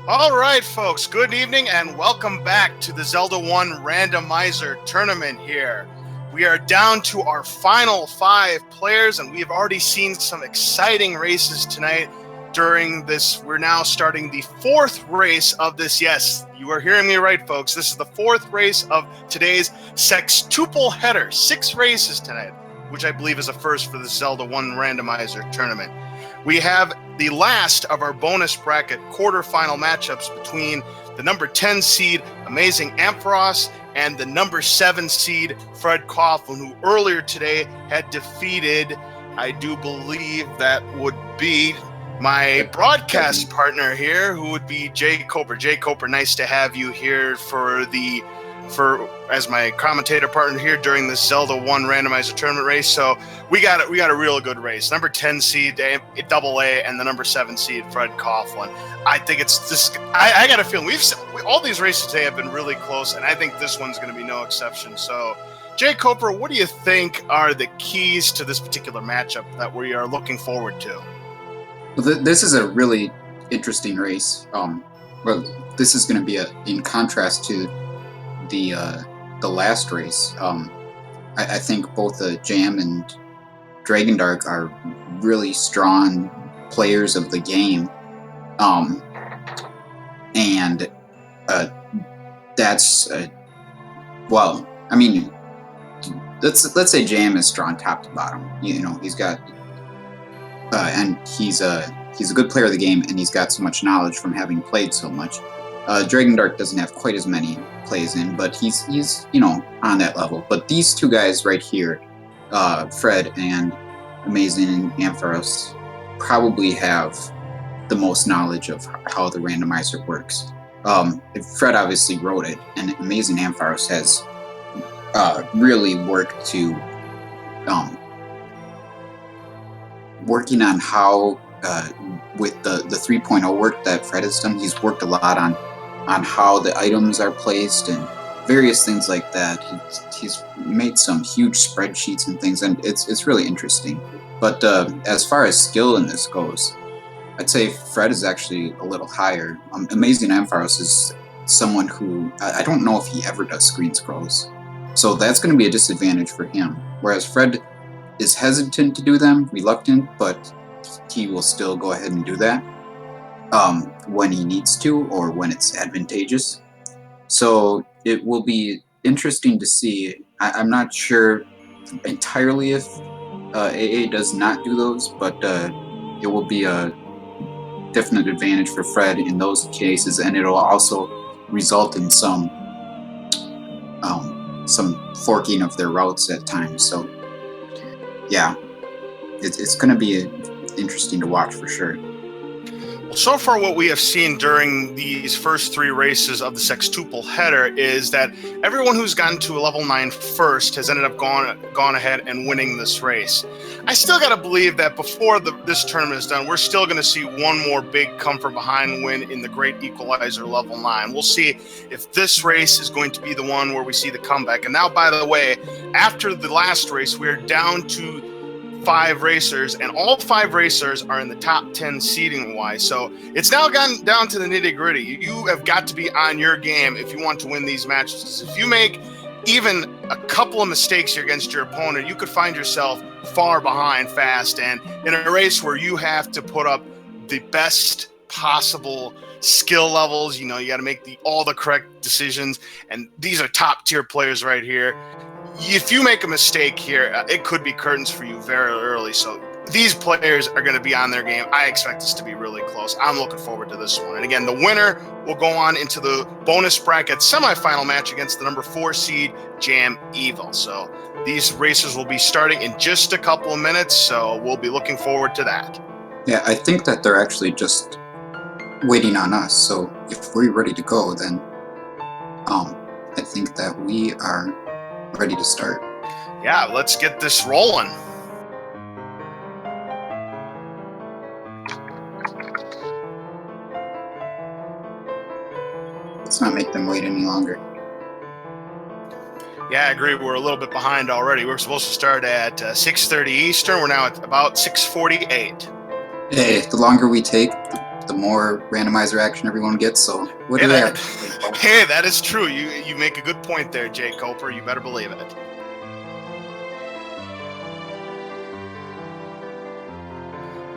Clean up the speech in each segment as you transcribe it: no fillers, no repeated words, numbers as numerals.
All right, folks, good evening and welcome back to the Zelda 1 Randomizer tournament here. We are down to our final 5 players, and we have already seen some exciting races tonight. During this, we're now starting the 4th race of this. Yes, you are hearing me right, folks. This is the 4th race of today's sextuple header. 6 races tonight, which I believe is a first for the Zelda 1 Randomizer tournament. We have the last of our bonus bracket quarterfinal matchups between the number 10 seed AmazingAmpharos and the number 7 seed Fcoughlin, who earlier today had defeated, I do believe that would be my broadcast partner here, who would be Jay Coper. Jay Coper, nice to have you here as my commentator partner here during this Zelda 1 Randomizer tournament race. So we got a real good race. Number 10 seed AA and the number 7 seed Fcoughlin. I think it's this. I got a feeling all these races today have been really close, and I think this one's going to be no exception. So, Jay Coper, what do you think are the keys to this particular matchup that we are looking forward to? Well, this is a really interesting race. This is going to be in contrast to the last race. I think both Jam and Dragon Dark are really strong players of the game, and that's well. I mean, let's say Jam is strong top to bottom. You know, he's got and he's a good player of the game, and he's got so much knowledge from having played so much. Dragon Dark doesn't have quite as many plays in, but he's on that level. But these two guys right here, Fred and AmazingAmpharos, probably have the most knowledge of how the randomizer works. Fred obviously wrote it, and AmazingAmpharos has really worked to working on how with the 3.0 work that Fred has done. He's worked a lot on how the items are placed and various things like that. He's made some huge spreadsheets and things, and it's really interesting. But as far as skill in this goes, I'd say Fred is actually a little higher. AmazingAmpharos is someone who I don't know if he ever does screen scrolls, so that's going to be a disadvantage for him. Whereas Fred is hesitant to do them, reluctant, but he will still go ahead and do that when he needs to or when it's advantageous. So it will be interesting to see. I'm not sure entirely if AA does not do those, but it will be a definite advantage for Fred in those cases, and it'll also result in some forking of their routes at times. So yeah, it's going to be interesting to watch for sure. So far, what we have seen during these first 3 races of the sextuple header is that everyone who's gotten to a level 9 first has ended up gone ahead and winning this race. I still got to believe that before this tournament is done, we're still going to see one more big come from behind win in the Great Equalizer level 9. We'll see if this race is going to be the one where we see the comeback. And now, by the way, after the last race, we're down to 5 racers, and all 5 racers are in the top 10 seeding wise. So it's now gotten down to the nitty gritty. You have got to be on your game if you want to win these matches. If you make even a couple of mistakes here against your opponent, you could find yourself far behind fast, and in a race where you have to put up the best possible skill levels, you got to make all the correct decisions, and these are top tier players right here. If you make a mistake here, it could be curtains for you very early. So these players are going to be on their game. I expect this to be really close. I'm looking forward to this one. And again, the winner will go on into the bonus bracket semifinal match against the number 4 seed Jam Evil. So these races will be starting in just a couple of minutes. So we'll be looking forward to that. Yeah, I think that they're actually just waiting on us. So if we're ready to go, then I think that we are ready to start. Yeah, let's get this rolling. Let's not make them wait any longer. Yeah, I agree. We're a little bit behind already. We're supposed to start at 6:30 Eastern. We're now at about 6:48. Hey, the longer we take, the more randomizer action everyone gets. So what do they have? Hey, that is true. You make a good point there, Jay Coper. You better believe it.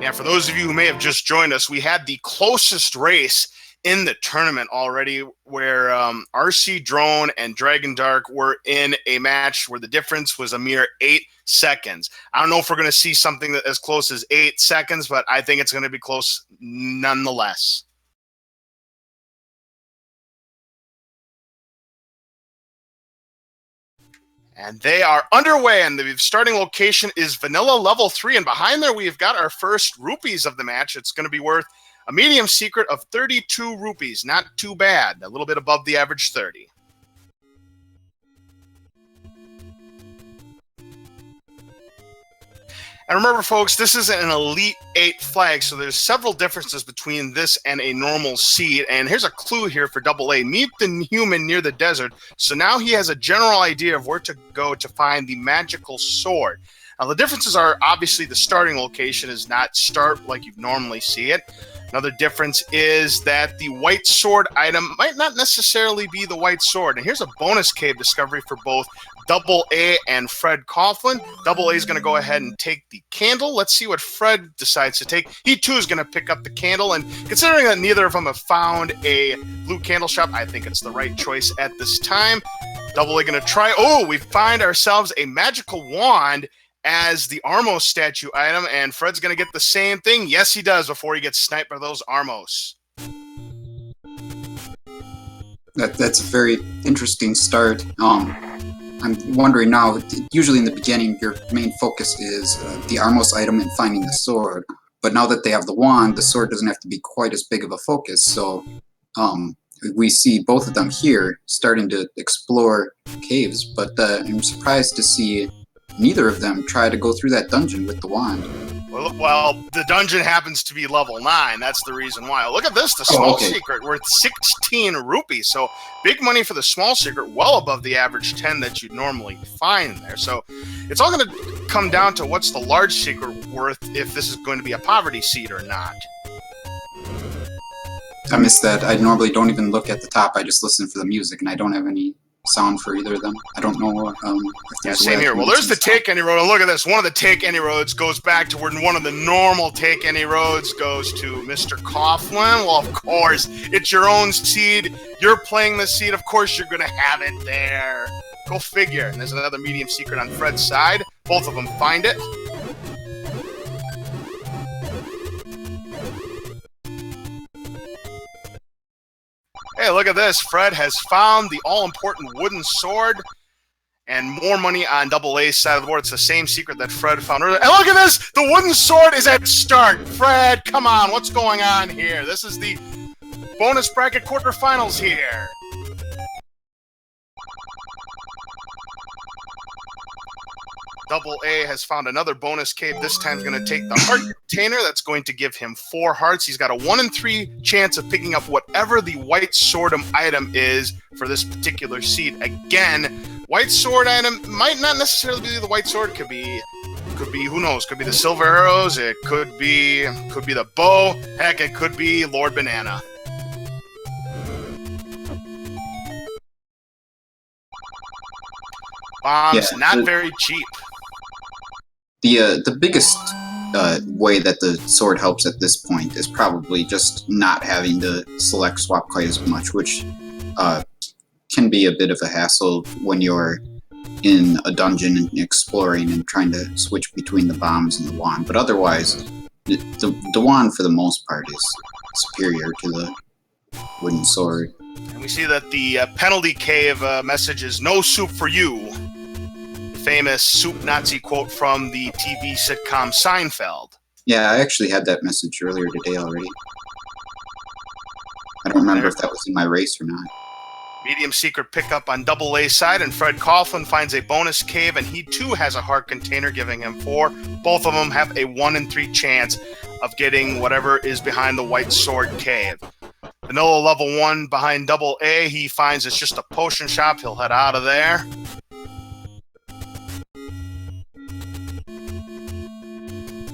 Now, for those of you who may have just joined us, we had the closest race in the tournament already, where RC Drone and Dragon Dark were in a match where the difference was a mere 8 seconds. I don't know if we're going to see something that as close as 8 seconds, but I think it's going to be close nonetheless. And they are underway, and the starting location is Vanilla Level 3, and behind there we've got our first rupees of the match. It's going to be worth a medium secret of 32 rupees. Not too bad. A little bit above the average 30. And remember, folks, this is an Elite 8 flag, so there's several differences between this and a normal seed. And here's a clue here for AA. Meet the human near the desert. So now he has a general idea of where to go to find the magical sword. Now, the differences are obviously the starting location is not start like you normally see it. Another difference is that the white sword item might not necessarily be the white sword. And here's a bonus cave discovery for both AA and Fcoughlin. AA is going to go ahead and take the candle. Let's see what Fred decides to take. He too is going to pick up the candle. And considering that neither of them have found a blue candle shop, I think it's the right choice at this time. AA going to try. Oh, we find ourselves a magical wand as the Armos statue item, and Fred's going to get the same thing. Yes, he does, before he gets sniped by those Armos. That's a very interesting start. I'm wondering now, usually in the beginning, your main focus is the Armos item and finding the sword. But now that they have the wand, the sword doesn't have to be quite as big of a focus. So we see both of them here starting to explore caves, but I'm surprised to see neither of them try to go through that dungeon with the wand. Well, the dungeon happens to be level 9. That's the reason why. Look at this, the small secret worth 16 rupees. So big money for the small secret, well above the average 10 that you'd normally find there. So it's all going to come down to what's the large secret worth, if this is going to be a poverty seed or not. I missed that. I normally don't even look at the top. I just listen for the music, and I don't have any sound for either of them. I don't know. Yeah, same here. Well, there's the Take Any Road. And look at this. One of the Take Any Roads goes back to where one of the normal Take Any Roads goes to Mr. Fcoughlin. Well, of course, it's your own seed. You're playing the seed. Of course, you're going to have it there. Go figure. And there's another medium secret on Fred's side. Both of them find it. Hey, look at this. Fred has found the all-important wooden sword and more money on AA's side of the board. It's the same secret that Fred found earlier. And look at this! The wooden sword is at start. Fred, come on. What's going on here? This is the bonus bracket quarterfinals here. AA has found another bonus cave. This time he's going to take the heart container. That's going to give him 4 hearts. He's got a 1 in 3 chance of picking up whatever the white swordum item is for this particular seed. Again, white sword item might not necessarily be the white sword. Could be who knows? Could be the silver arrows. It could be the bow. Heck, it could be Lord Banana. Bombs, not very cheap. The biggest way that the sword helps at this point is probably just not having to select swap quite as much, which can be a bit of a hassle when you're in a dungeon and exploring and trying to switch between the bombs and the wand. But otherwise, the wand for the most part is superior to the wooden sword. And we see that the penalty cave message is "No soup for you." Famous soup Nazi quote from the TV sitcom Seinfeld. Yeah, I actually had that message earlier today already. I don't remember if that was in my race or not. Medium secret pickup on AA's side, and Fcoughlin finds a bonus cave, and he too has a heart container, giving him 4. Both of them have a 1 in 3 chance of getting whatever is behind the white sword cave. Vanilla level 1 behind AA, he finds it's just a potion shop. He'll head out of there.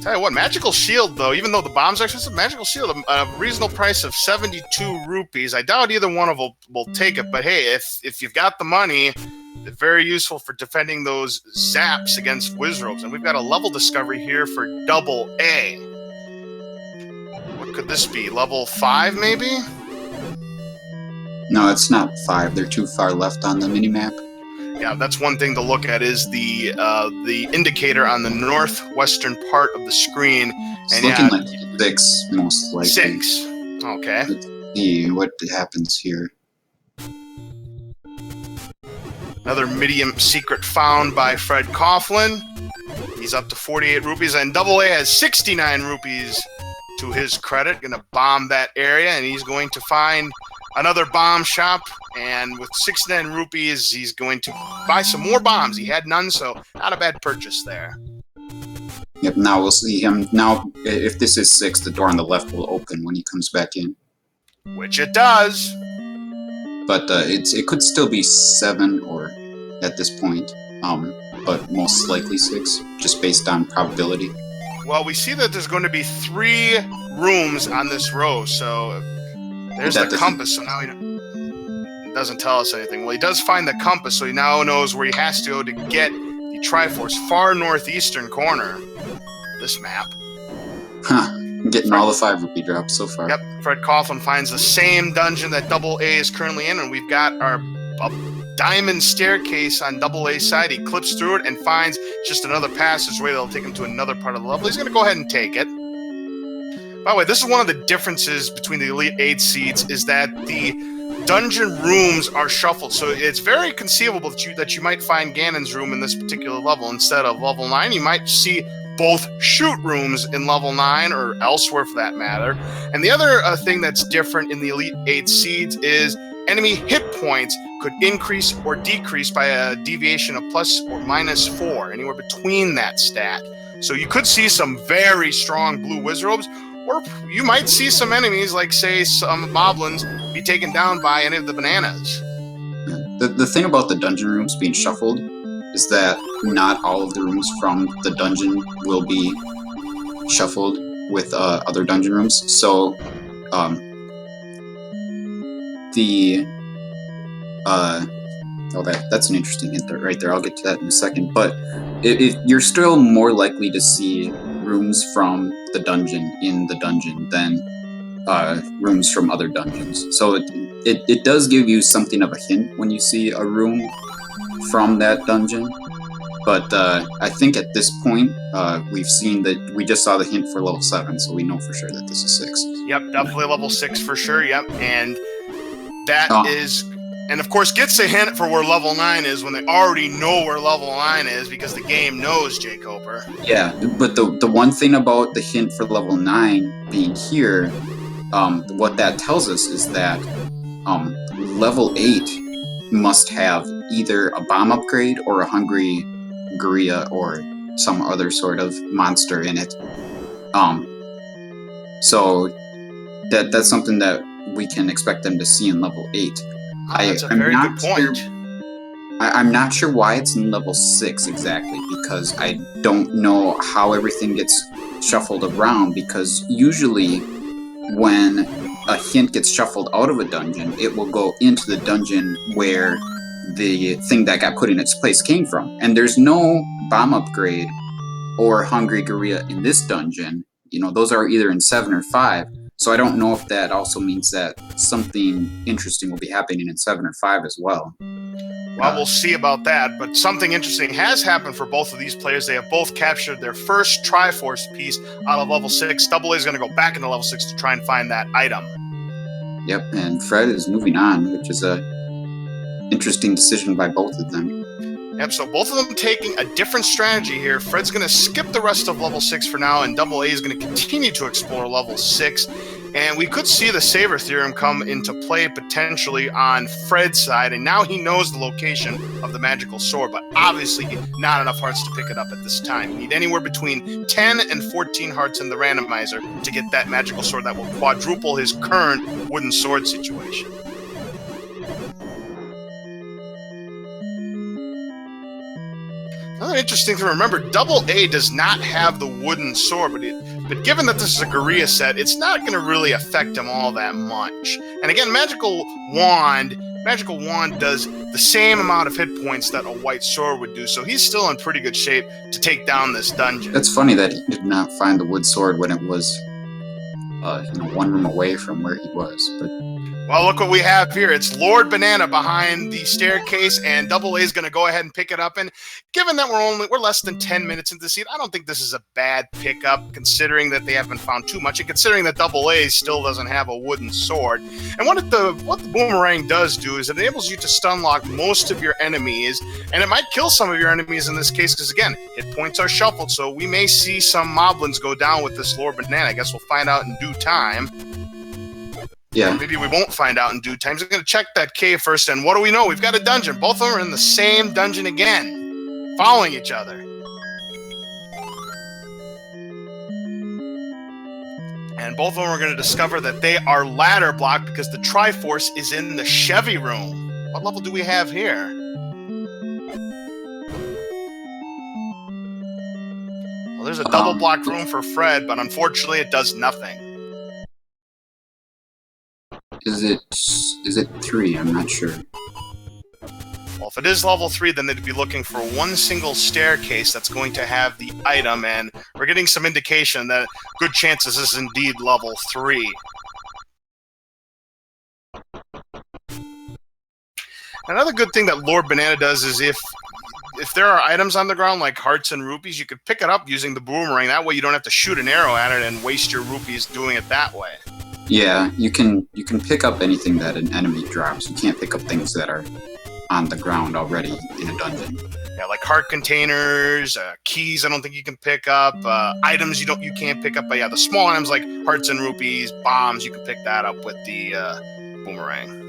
Tell you what, Magical Shield, though, even though the bombs are expensive, Magical Shield, a reasonable price of 72 rupees. I doubt either one of them will take it, but hey, if you've got the money, they're very useful for defending those zaps against Wizrobes. And we've got a level discovery here for double A. What could this be? Level 5, maybe? No, it's not 5. They're too far left on the minimap. Yeah, that's one thing to look at is the indicator on the northwestern part of the screen. It's looking like 6, most likely. 6. Okay. Let's see what happens here. Another medium secret found by Fcoughlin. He's up to 48 rupees, and Double A has 69 rupees to his credit. Going to bomb that area, and he's going to find another bomb shop, and with 69 rupees, he's going to buy some more bombs. He had none, so not a bad purchase there. Yep, now we'll see him. Now, if this is 6, the door on the left will open when he comes back in. Which it does. But it could still be 7 or at this point, but most likely 6, just based on probability. Well, we see that there's going to be 3 rooms on this row, so there's the compass, so now it doesn't tell us anything. Well, he does find the compass, so he now knows where he has to go to get the Triforce, far northeastern corner of this map. Huh. I'm getting all the 5 rupee drops so far. Yep, Fcoughlin finds the same dungeon that Double A is currently in, and we've got our diamond staircase on Double A's side. He clips through it and finds just another passageway that'll take him to another part of the level. He's going to go ahead and take it. By the way, this is one of the differences between the Elite 8 seeds, is that the dungeon rooms are shuffled. So it's very conceivable that you might find Ganon's room in this particular level instead of level 9. You might see both shoot rooms in level 9 or elsewhere for that matter. And the other thing that's different in the Elite 8 seeds is enemy hit points could increase or decrease by a deviation of plus or minus 4, anywhere between that stat. So you could see some very strong blue Wizrobes, or you might see some enemies, like, say, some moblins, be taken down by any of the bananas. The thing about the dungeon rooms being shuffled is that not all of the rooms from the dungeon will be shuffled with other dungeon rooms. So, that's an interesting hint right there. I'll get to that in a second. But you're still more likely to see rooms from the dungeon in the dungeon than rooms from other dungeons. So it does give you something of a hint when you see a room from that dungeon. But I think at this point, we've seen that we just saw the hint for level 7, so we know for sure that this is 6. Yep, definitely level 6 for sure, yep. And that is... And of course, gets a hint for where level 9 is when they already know where level 9 is because the game knows, Jay Coper. Yeah, but the one thing about the hint for level 9 being here, what that tells us is that level 8 must have either a bomb upgrade or a hungry gorilla or some other sort of monster in it. So that's something that we can expect them to see in level 8. That's a very good point. I'm not sure why it's in level 6 exactly, because I don't know how everything gets shuffled around, because usually when a hint gets shuffled out of a dungeon, it will go into the dungeon where the thing that got put in its place came from. And there's no bomb upgrade or hungry gorilla in this dungeon. You know, those are either in 7 or 5. So I don't know if that also means that something interesting will be happening in 7 or 5 as well. Well, we'll see about that, but something interesting has happened for both of these players. They have both captured their first Triforce piece out of level 6. Double A is going to go back into level 6 to try and find that item. Yep, and Fred is moving on, which is a interesting decision by both of them. Yep, so both of them taking a different strategy here. Fred's going to skip the rest of level 6 for now, and Double A is going to continue to explore level 6. And we could see the Saber Theorem come into play potentially on Fred's side, and now he knows the location of the magical sword, but obviously not enough hearts to pick it up at this time. You need anywhere between 10 and 14 hearts in the randomizer to get that magical sword that will quadruple his current wooden sword situation. Another interesting thing to remember, Double A does not have the wooden sword, but given that this is a Gorilla set, it's not going to really affect him all that much. And again, Magical Wand does the same amount of hit points that a white sword would do, so he's still in pretty good shape to take down this dungeon. That's funny that he did not find the wood sword when it was, one room away from where he was, but... Well, look what we have here. It's Lord Banana behind the staircase, and Double A is going to go ahead and pick it up. And given that we're less than 10 minutes into the seed, I don't think this is a bad pickup, considering that they haven't found too much, and considering that Double A still doesn't have a wooden sword. And what the boomerang does do is it enables you to stun lock most of your enemies, and it might kill some of your enemies in this case, because again, hit points are shuffled, so we may see some moblins go down with this Lord Banana. I guess we'll find out in due time. Yeah. Or maybe we won't find out in due time. So I'm going to check that cave first, and what do we know? We've got a dungeon. Both of them are in the same dungeon again, following each other. And both of them are going to discover that they are ladder blocked because the Triforce is in the Chevy room. What level do we have here? Well, there's a double blocked room for Fred, but unfortunately it does nothing. Is it 3? I'm not sure. Well, if it is level 3, then they'd be looking for one single staircase that's going to have the item, and we're getting some indication that good chances this is indeed level 3. Another good thing that Lord Banana does is if there are items on the ground like hearts and rupees, you could pick it up using the boomerang. That way you don't have to shoot an arrow at it and waste your rupees doing it that way. Yeah, you can pick up anything that an enemy drops. You can't pick up things that are on the ground already in a dungeon. Yeah, like heart containers, keys. I don't think you can pick up items. You can't pick up. But yeah, the small items like hearts and rupees, bombs. You can pick that up with the boomerang.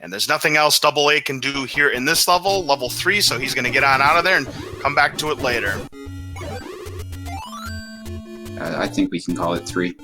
And there's nothing else Double A can do here in this level 3, so he's going to get on out of there and come back to it later. I think we can call it 3.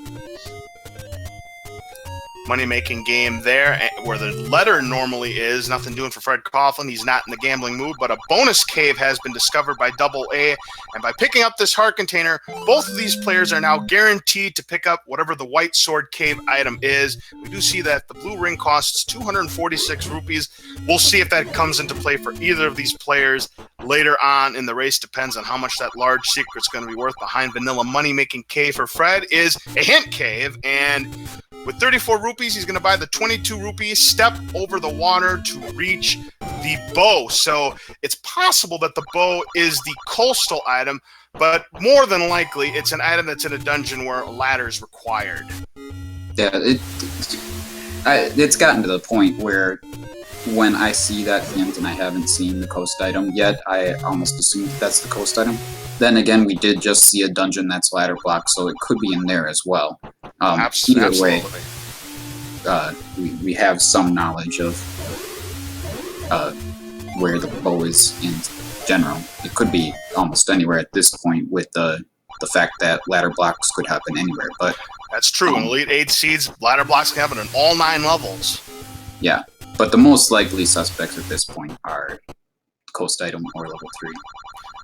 Money-making game there, where the letter normally is. Nothing doing for Fcoughlin. He's not in the gambling mood, but a bonus cave has been discovered by Double A, and by picking up this heart container, both of these players are now guaranteed to pick up whatever the white sword cave item is. We do see that the blue ring costs 246 rupees. We'll see if that comes into play for either of these players later on in the race. Depends on how much that large secret's going to be worth. Behind vanilla money-making cave for Fred is a hint cave, and with 34 rupees, he's going to buy the 22 rupees step over the water to reach the bow. So it's possible that the bow is the coastal item, but more than likely, it's an item that's in a dungeon where a ladder is required. Yeah, it's gotten to the point where when I see that hint and I haven't seen the coast item yet, I almost assume that's the coast item. Then again, we did just see a dungeon that's ladder blocked, so it could be in there as well. Either way, we have some knowledge of where the bow is in general. It could be almost anywhere at this point, with the fact that ladder blocks could happen anywhere. But that's true. In Elite 8 seeds, ladder blocks can happen in all 9 levels. Yeah, but the most likely suspects at this point are coast item or level 3.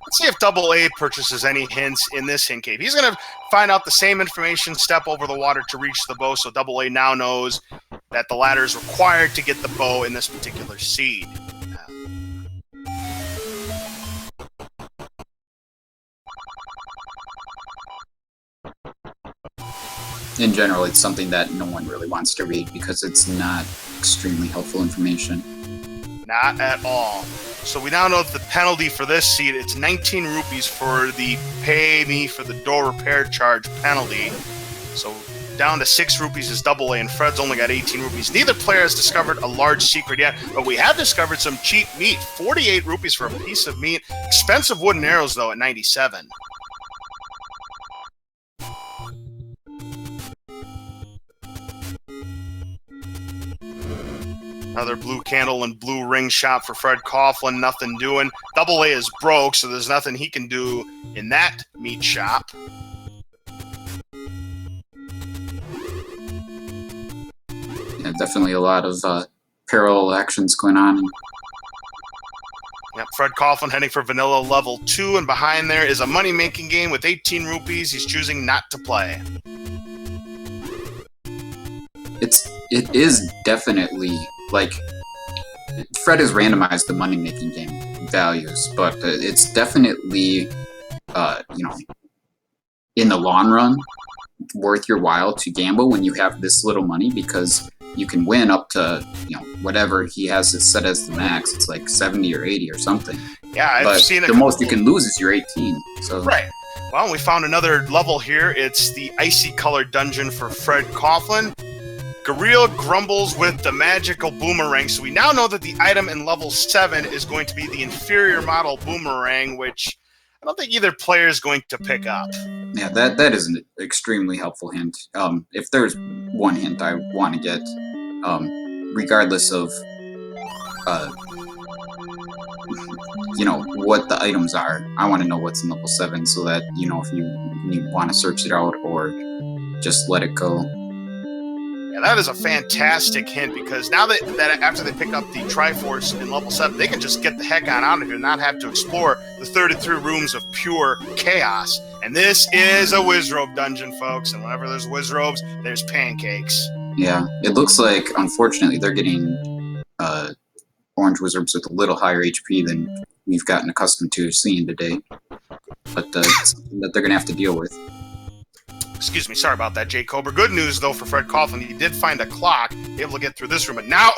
Let's see if Double A purchases any hints in this hint cave. He's going to find out the same information, step over the water to reach the bow, so Double A now knows that the ladder is required to get the bow in this particular seed. In general, it's something that no one really wants to read because it's not extremely helpful information. Not at all. So we now know that the penalty for this seed, it's 19 rupees for the pay me for the door repair charge penalty. So down to 6 rupees is Double A, and Fred's only got 18 rupees. Neither player has discovered a large secret yet, but we have discovered some cheap meat. 48 rupees for a piece of meat. Expensive wooden arrows, though, at 97. Another blue candle and blue ring shop for Fcoughlin. Nothing doing. Double A is broke, so there's nothing he can do in that meat shop. Yeah, definitely a lot of parallel actions going on. Yep, Fcoughlin heading for vanilla level 2, and behind there is a money-making game with 18 rupees he's choosing not to play. It is definitely, like, Fred has randomized the money-making game values, but it's definitely, you know, in the long run, worth your while to gamble when you have this little money, because you can win up to, you know, whatever he has it set as the max. It's like 70 or 80 or something. Yeah, I've seen it. The most you can lose is your 18. So right. Well, we found another level here. It's the icy colored dungeon for Fcoughlin. Gareel grumbles with the magical boomerang. So we now know that the item in level 7 is going to be the inferior model boomerang, which I don't think either player is going to pick up. Yeah, that is an extremely helpful hint. If there's one hint I want to get, regardless of, you know, what the items are, I want to know what's in level 7 so that, you know, if you want to search it out or just let it go. Yeah, that is a fantastic hint, because now that after they pick up the Triforce in level 7, they can just get the heck on out of here and not have to explore the 33 rooms of pure chaos. And this is a Wizrobe dungeon, folks, and whenever there's Wizrobes, there's pancakes. Yeah, it looks like, unfortunately, they're getting orange Wizrobes with a little higher HP than we've gotten accustomed to seeing today. But it's something that they're going to have to deal with. Excuse me, sorry about that, Jay Cobra. Good news, though, for Fcoughlin. He did find a clock, able to get through this room. But now,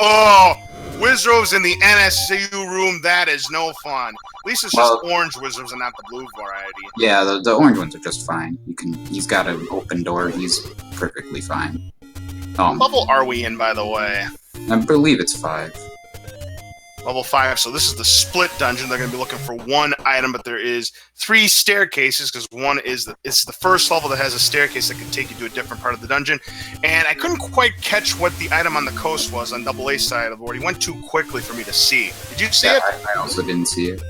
Wizrobes in the NSU room, that is no fun. At least it's just orange Wizrobes and not the blue variety. Yeah, the orange ones are just fine. He's got an open door. He's perfectly fine. What level are we in, by the way? I believe it's 5. Level 5, so this is the split dungeon. They're going to be looking for one item, but there is 3 staircases, because one is it's the first level that has a staircase that can take you to a different part of the dungeon. And I couldn't quite catch what the item on the coast was on Double A side of the board. He went too quickly for me to see. Did you see it? I also didn't see it.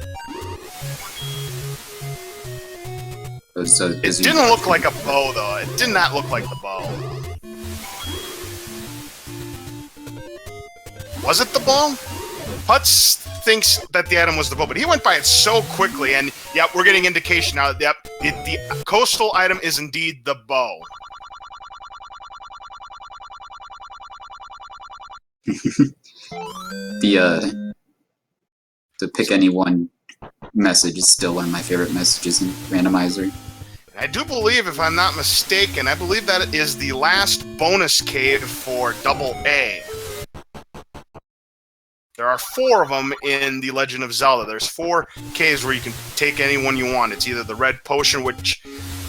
It didn't look like a bow, though. It did not look like the bow. Was it the bow? Putz thinks that the item was the bow, but he went by it so quickly, and yep, we're getting indication now that the coastal item is indeed the bow. The pick any one message is still one of my favorite messages in Randomizer. I do believe, if I'm not mistaken, I believe that is the last bonus cave for Double A. There are 4 of them in The Legend of Zelda. There's 4 caves where you can take any one you want. It's either the red potion, which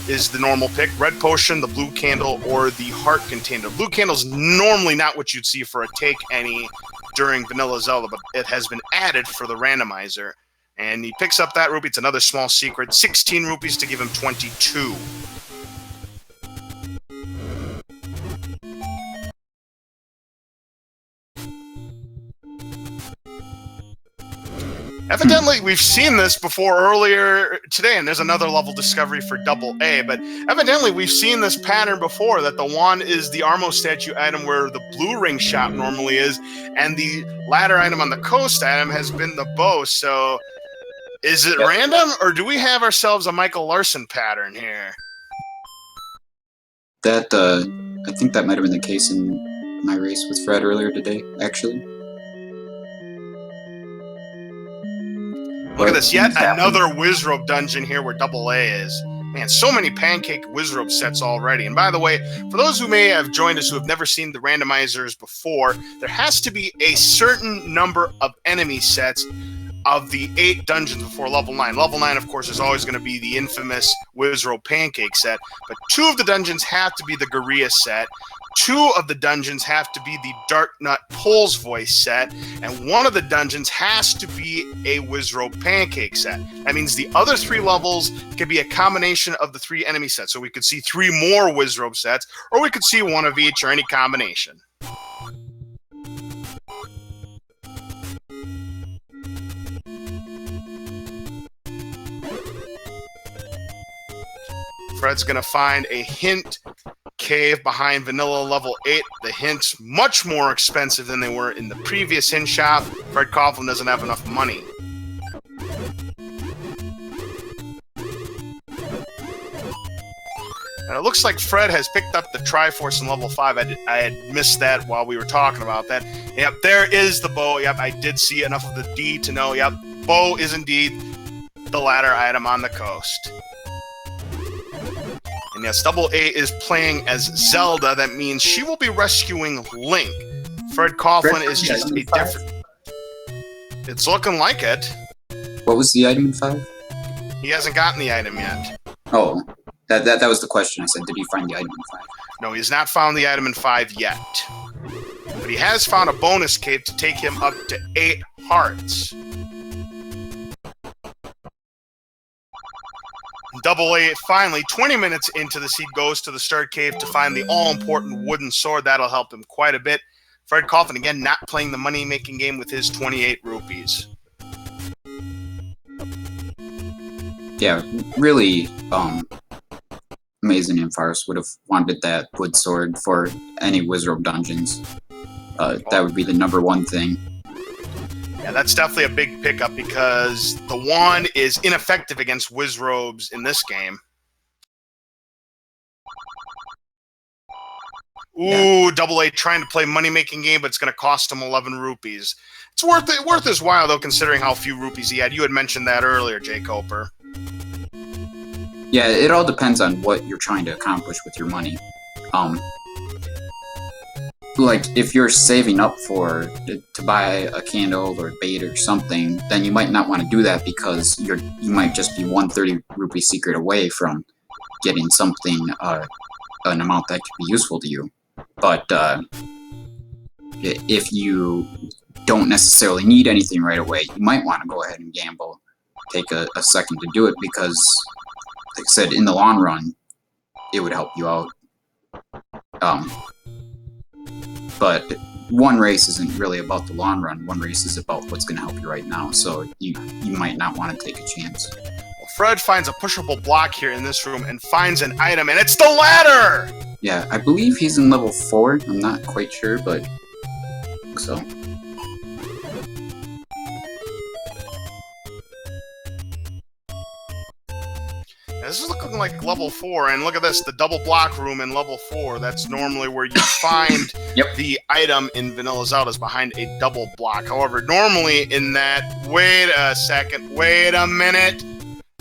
is the normal pick, red potion, the blue candle, or the heart container. Blue candle's normally not what you'd see for a take any during Vanilla Zelda, but it has been added for the randomizer. And he picks up that rupee. It's another small secret. 16 rupees to give him 22. Evidently, we've seen this before earlier today, and there's another level discovery for Double A, but evidently we've seen this pattern before, that the wand is the Armo statue item where the blue ring shop normally is, and the ladder item on the coast item has been the bow. So is it random, or do we have ourselves a Michael Larson pattern here? That, I think that might have been the case in my race with Fred earlier today, actually. Look at this, yet another Wizrobe dungeon here where Double A is. Man, so many pancake Wizrobe sets already. And by the way, for those who may have joined us who have never seen the randomizers before, there has to be a certain number of enemy sets of the 8 dungeons before level 9. Level 9, of course, is always going to be the infamous Wizrobe pancake set, but 2 of the dungeons have to be the Garria set. 2 of the dungeons have to be the Dark Nut Pole's Voice set, and 1 of the dungeons has to be a Wizrobe Pancake set. That means the other 3 levels could be a combination of the 3 enemy sets. So we could see 3 more Wizrobe sets, or we could see 1 of each, or any combination. Fred's going to find a hint cave behind vanilla level 8. The hints much more expensive than they were in the previous hint shop. Fcoughlin doesn't have enough money. And it looks like Fred has picked up the Triforce in level 5. I had missed that while we were talking about that. Yep, there is the bow. Yep, I did see enough of the D to know. Yep, bow is indeed the ladder item on the coast. And yes, Double A is playing as Zelda. That means she will be rescuing Link. Fcoughlin is just a different... It's looking like it. What was the item in 5? He hasn't gotten the item yet. Oh, that was the question. I said, did he find the item in 5? No, he's not found the item in 5 yet. But he has found a bonus cave to take him up to 8 hearts. Double A, finally, 20 minutes into this, he goes to the start cave to find the all-important wooden sword. That'll help him quite a bit. Fcoughlin, again, not playing the money-making game with his 28 rupees. Yeah, really, AmazingAmpharos would have wanted that wood sword for any Wizrobe dungeons. That would be the #1 thing. Yeah, that's definitely a big pickup because the wand is ineffective against Wizrobes in this game. Ooh, Double A trying to play money-making game, but it's going to cost him 11 rupees. It's worth his while, though, considering how few rupees he had. You had mentioned that earlier, Jay Coper. Yeah, it all depends on what you're trying to accomplish with your money. Like, if you're saving up to buy a candle or bait or something, then you might not want to do that because you might just be 130 rupee secret away from getting something, an amount that could be useful to you. But if you don't necessarily need anything right away, you might want to go ahead and gamble. Take a second to do it because, like I said, in the long run, it would help you out. But one race isn't really about the long run. One race is about what's going to help you right now. So you might not want to take a chance. Well, Fred finds a pushable block here in this room and finds an item, and it's the ladder! Yeah, I believe he's in level 4. I'm not quite sure, but I think so. This is looking like level 4, and look at this, the double block room in level 4. That's normally where you find the item in Vanilla Zelda is behind a double block. However, normally in that... Wait a second. Wait a minute.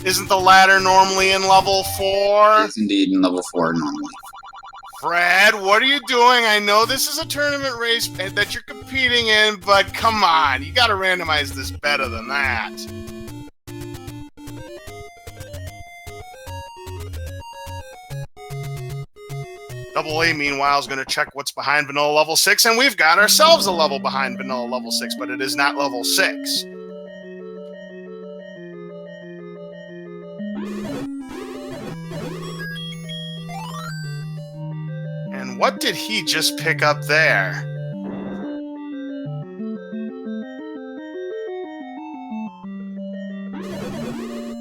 Isn't the ladder normally in level 4? It's indeed in level 4 normally. Fred, what are you doing? I know this is a tournament race that you're competing in, but come on. You got to randomize this better than that. Double A, meanwhile, is going to check what's behind Vanilla Level 6, and we've got ourselves a level behind Vanilla Level 6, but it is not Level 6. And what did he just pick up there?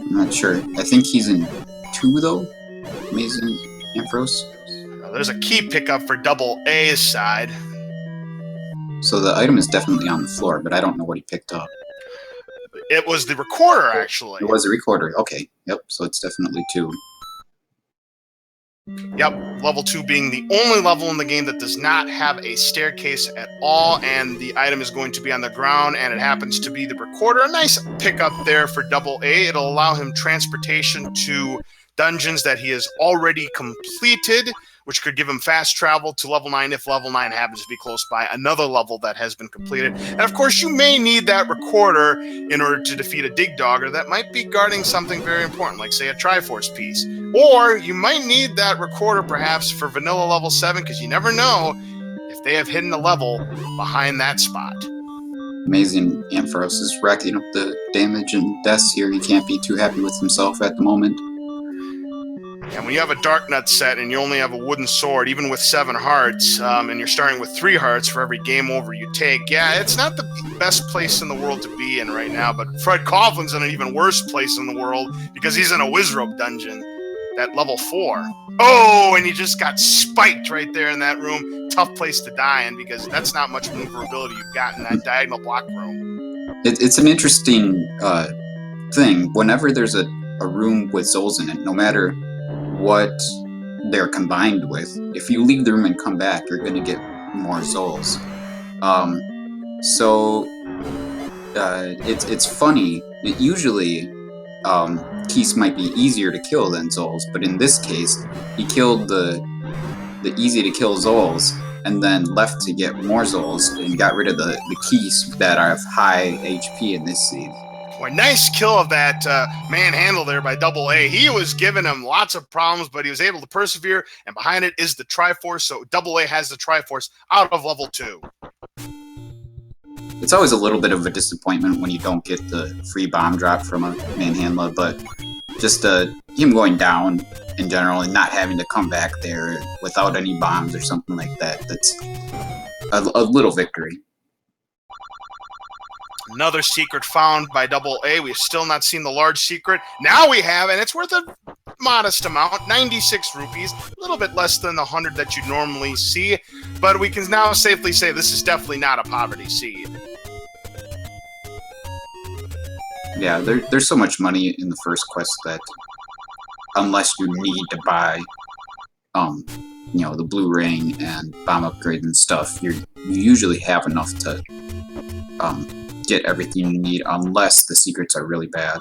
I'm not sure. I think he's in 2, though. AmazingAmpharos. There's a key pickup for Double A's side. So the item is definitely on the floor, but I don't know what he picked up. It was the recorder, actually. It was a recorder. Okay. Yep. So it's definitely 2. Yep. Level 2 being the only level in the game that does not have a staircase at all, and the item is going to be on the ground, and it happens to be the recorder. A nice pickup there for Double A. It'll allow him transportation to dungeons that he has already completed, which could give him fast travel to level 9 if level 9 happens to be close by another level that has been completed. And of course, you may need that recorder in order to defeat a dig dogger that might be guarding something very important, like say a Triforce piece. Or you might need that recorder perhaps for vanilla level 7, because you never know if they have hidden a level behind that spot. AmazingAmpharos is racking up the damage and deaths here. He can't be too happy with himself at the moment. And when you have a Dark Nut set and you only have a wooden sword, even with 7 hearts, and you're starting with 3 hearts for every game over you take, yeah, it's not the best place in the world to be in right now, but Fcoughlin's in an even worse place in the world because he's in a Wizrobe dungeon. that level 4. Oh, and he just got spiked right there in that room. Tough place to die in because that's not much maneuverability you've got in that diagonal block room. It's an interesting thing. Whenever there's a room with souls in it, no matter what they're combined with, if you leave the room and come back, you're going to get more souls. It's funny. Usually, Keese might be easier to kill than Zols, but in this case, he killed the easy to kill Zols and then left to get more Zols and got rid of the Keese that have high HP in this seed. Boy, nice kill of that manhandle there by Double A. He was giving him lots of problems, but he was able to persevere, and behind it is the Triforce, so Double A has the Triforce out of level 2. It's always a little bit of a disappointment when you don't get the free bomb drop from a manhandler, but just him going down in general and not having to come back there without any bombs or something like that, that's a little victory. Another secret found by Double A. We've still not seen the large secret. Now we have, and it's worth a modest amount, 96 rupees, a little bit less than the 100 that you normally see, but we can now safely say this is definitely not a poverty seed. Yeah, there's so much money in the first quest that unless you need to buy, the blue ring and bomb upgrade and stuff, you usually have enough to get everything you need, unless the secrets are really bad.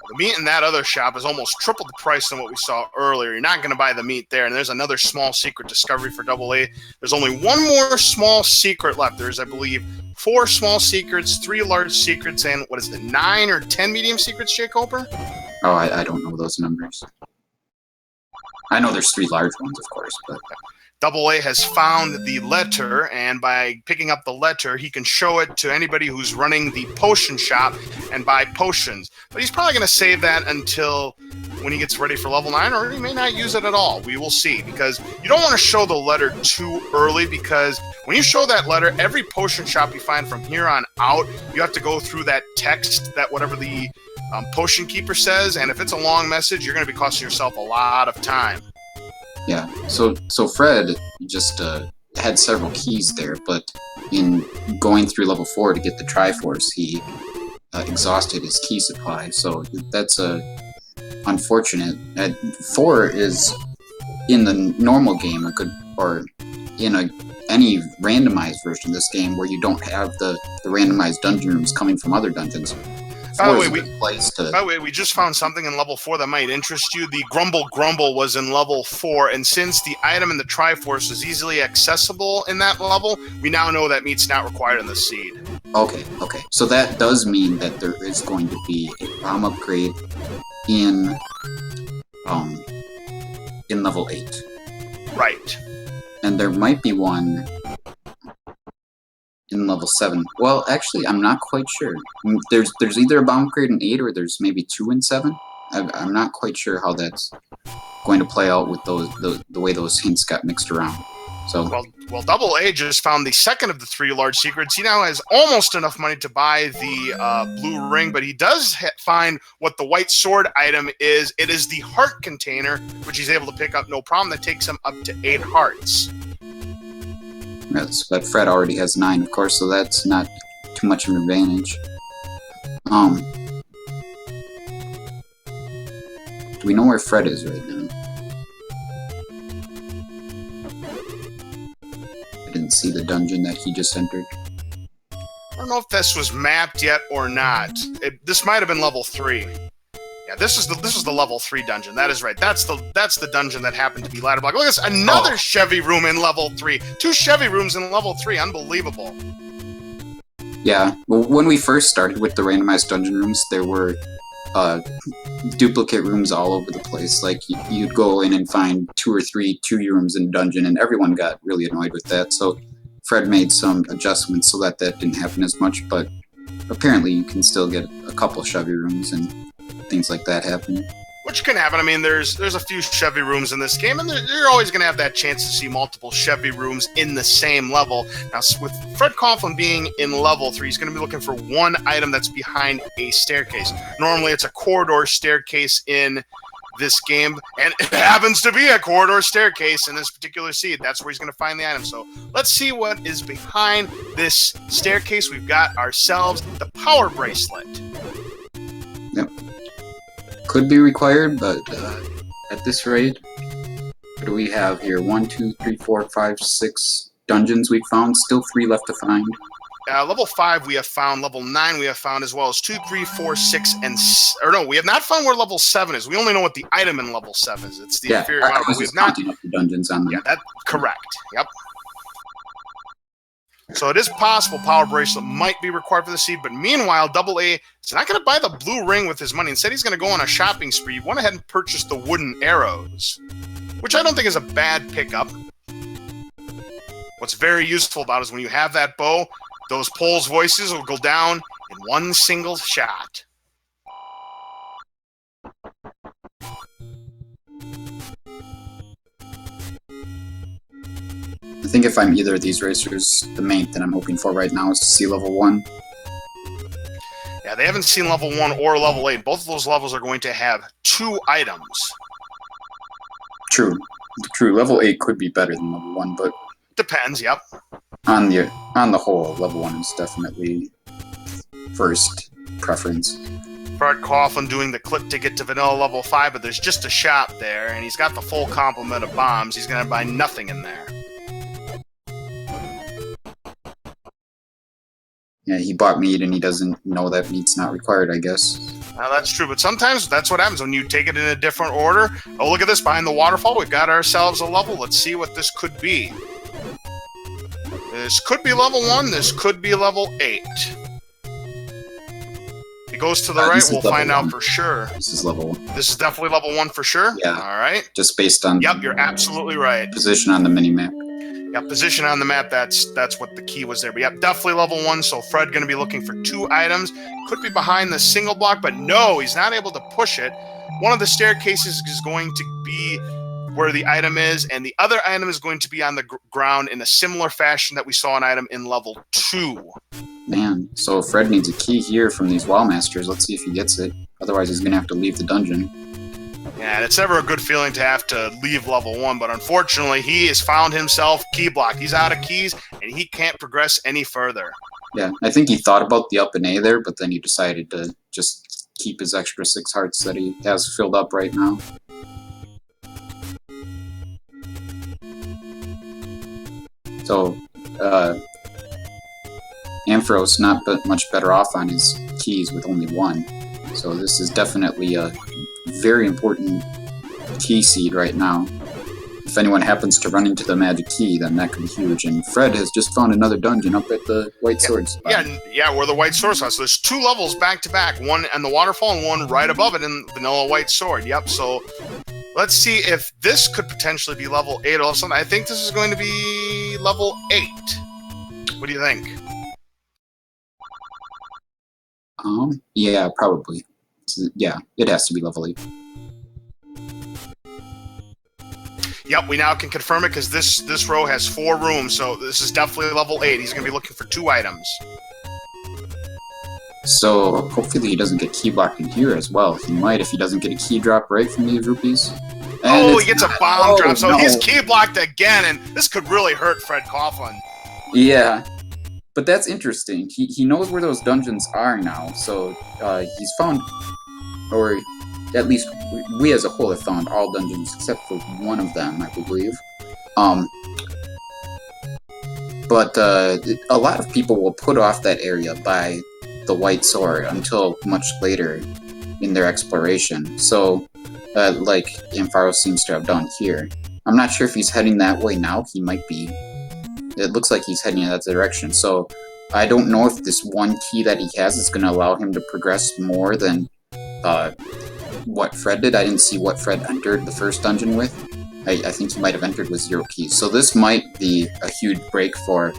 The meat in that other shop is almost triple the price than what we saw earlier. You're not going to buy the meat there, and there's another small secret discovery for Double A. There's only one more small secret left. There's, I believe, 4 small secrets, 3 large secrets, and 9 or 10 medium secrets, Jake Hopper? Oh, I don't know those numbers. I know there's 3 large ones, of course, but... Double A has found the letter, and by picking up the letter, he can show it to anybody who's running the potion shop and buy potions. But he's probably going to save that until when he gets ready for level 9, or he may not use it at all. We will see, because you don't want to show the letter too early, because when you show that letter, every potion shop you find from here on out, you have to go through that text, that whatever the potion keeper says, and if it's a long message, you're going to be costing yourself a lot of time. Yeah, so Fred just had several keys there, but in going through level 4 to get the Triforce, he exhausted his key supply, so that's unfortunate. 4 is, in the normal game, or in any randomized version of this game where you don't have the randomized dungeon rooms coming from other dungeons. By the way, we just found something in level 4 that might interest you. The Grumble was in level 4, and since the item in the Triforce is easily accessible in that level, we now know that meat's not required in the seed. Okay. So that does mean that there is going to be a bomb upgrade in level 8. Right. And there might be one in level 7. Well, actually, I'm not quite sure. There's either a bomb upgrade in 8 or there's maybe 2 in 7. I'm not quite sure how that's going to play out with the way those hints got mixed around. So well, Double A just found the second of the 3 large secrets. He now has almost enough money to buy the blue ring, but he does find what the white sword item is. It is the heart container, which he's able to pick up no problem. That takes him up to 8 hearts. But Fred already has 9, of course, so that's not too much of an advantage. Do we know where Fred is right now? I didn't see the dungeon that he just entered. I don't know if this was mapped yet or not. This might have been level 3. Yeah, this is the level 3 dungeon. That is right. That's the dungeon that happened to be ladder block. Look at this, another Chevy room in level 3. 2 Chevy rooms in level 3. Unbelievable. Yeah. Well, when we first started with the randomized dungeon rooms, there were duplicate rooms all over the place. Like you'd go in and find 2 or 3 2 rooms in a dungeon, and everyone got really annoyed with that. So Fred made some adjustments so that didn't happen as much. But apparently, you can still get a couple Chevy rooms and things like that happening. Which can happen. I mean, there's a few Chevy rooms in this game, and you're always going to have that chance to see multiple Chevy rooms in the same level. Now, with Fcoughlin being in level 3, he's going to be looking for one item that's behind a staircase. Normally, it's a corridor staircase in this game, and it happens to be a corridor staircase in this particular seed. That's where he's going to find the item. So let's see what is behind this staircase. We've got ourselves the power bracelet. Yep. Could be required, but at this rate, what do we have here? 1, 2, 3, 4, 5, 6 dungeons we've found. Still 3 left to find. Level 5 we have found. Level 9 we have found, as well as 2, 3, 4, 6, and... Or no, we have not found where level 7 is. We only know what the item in level 7 is. It's the inferior I item. was We just have not... counting up the dungeons on them. Yeah, that's correct. Yep. So it is possible Power Bracelet might be required for the seed, but meanwhile, Double A is not going to buy the blue ring with his money. Instead, he's going to go on a shopping spree. He went ahead and purchased the wooden arrows, which I don't think is a bad pickup. What's very useful about it is when you have that bow, those poles' voices will go down in one single shot. I think if I'm either of these racers, the main thing I'm hoping for right now is to see level 1. Yeah, they haven't seen level 1 or level 8. Both of those levels are going to have 2 items. True. Level 8 could be better than level 1, but Depends, yep. on the whole, level 1 is definitely first preference. Fcoughlin doing the clip to get to vanilla level 5, but there's just a shop there, and he's got the full complement of bombs. He's going to buy nothing in there. Yeah, he bought meat and he doesn't know that meat's not required, I guess. Now, that's true, but sometimes that's what happens when you take it in a different order. Oh, look at this. Behind the waterfall, we've got ourselves a level. Let's see what this could be. This could be level 1. This could be level 8. If he goes to the right, we'll find out for sure. This is level 1. This is definitely level 1 for sure? Yeah. All right. Just based on Yep, you're absolutely right. position on the mini-map. Yeah, position on the map, that's what the key was there. But yep, definitely level 1, so Fred going to be looking for 2 items. Could be behind the single block, but no, he's not able to push it. One of the staircases is going to be where the item is, and the other item is going to be on the ground in a similar fashion that we saw an item in level 2. Man, so Fred needs a key here from these Wall Masters. Let's see if he gets it. Otherwise, he's going to have to leave the dungeon. Yeah, and it's never a good feeling to have to leave level 1, but unfortunately, he has found himself key block. He's out of keys, and he can't progress any further. Yeah, I think he thought about the up and A there, but then he decided to just keep his extra 6 hearts that he has filled up right now. So, Ampharos not much better off on his keys with only 1. So this is definitely a very important key seed right now. If anyone happens to run into the magic key, then that could be huge. And Fred has just found another dungeon up at the White Sword spot. Yeah, where the White Sword spot. So there's 2 levels back to back, one on the waterfall and one right above it in vanilla White Sword. Yep, so let's see if this could potentially be level 8 or something. I think this is going to be level 8. What do you think? Yeah, probably. Yeah, it has to be level 8. Yep, we now can confirm it because this row has 4 rooms, so this is definitely level 8. He's going to be looking for 2 items. So hopefully he doesn't get key blocked in here as well. He might if he doesn't get a key drop right from these rupees. And he gets a bomb drop, so he's key blocked again, and this could really hurt Fcoughlin. Yeah, but that's interesting. He knows where those dungeons are now, so he's found, or at least we as a whole have found all dungeons except for one of them, I believe. But a lot of people will put off that area by the White Sword until much later in their exploration. So, like Ampharos seems to have done here. I'm not sure if he's heading that way now. He might be. It looks like he's heading in that direction. So, I don't know if this one key that he has is going to allow him to progress more than what Fred did. I didn't see what Fred entered the first dungeon with. I think he might have entered with 0 keys. So this might be a huge break for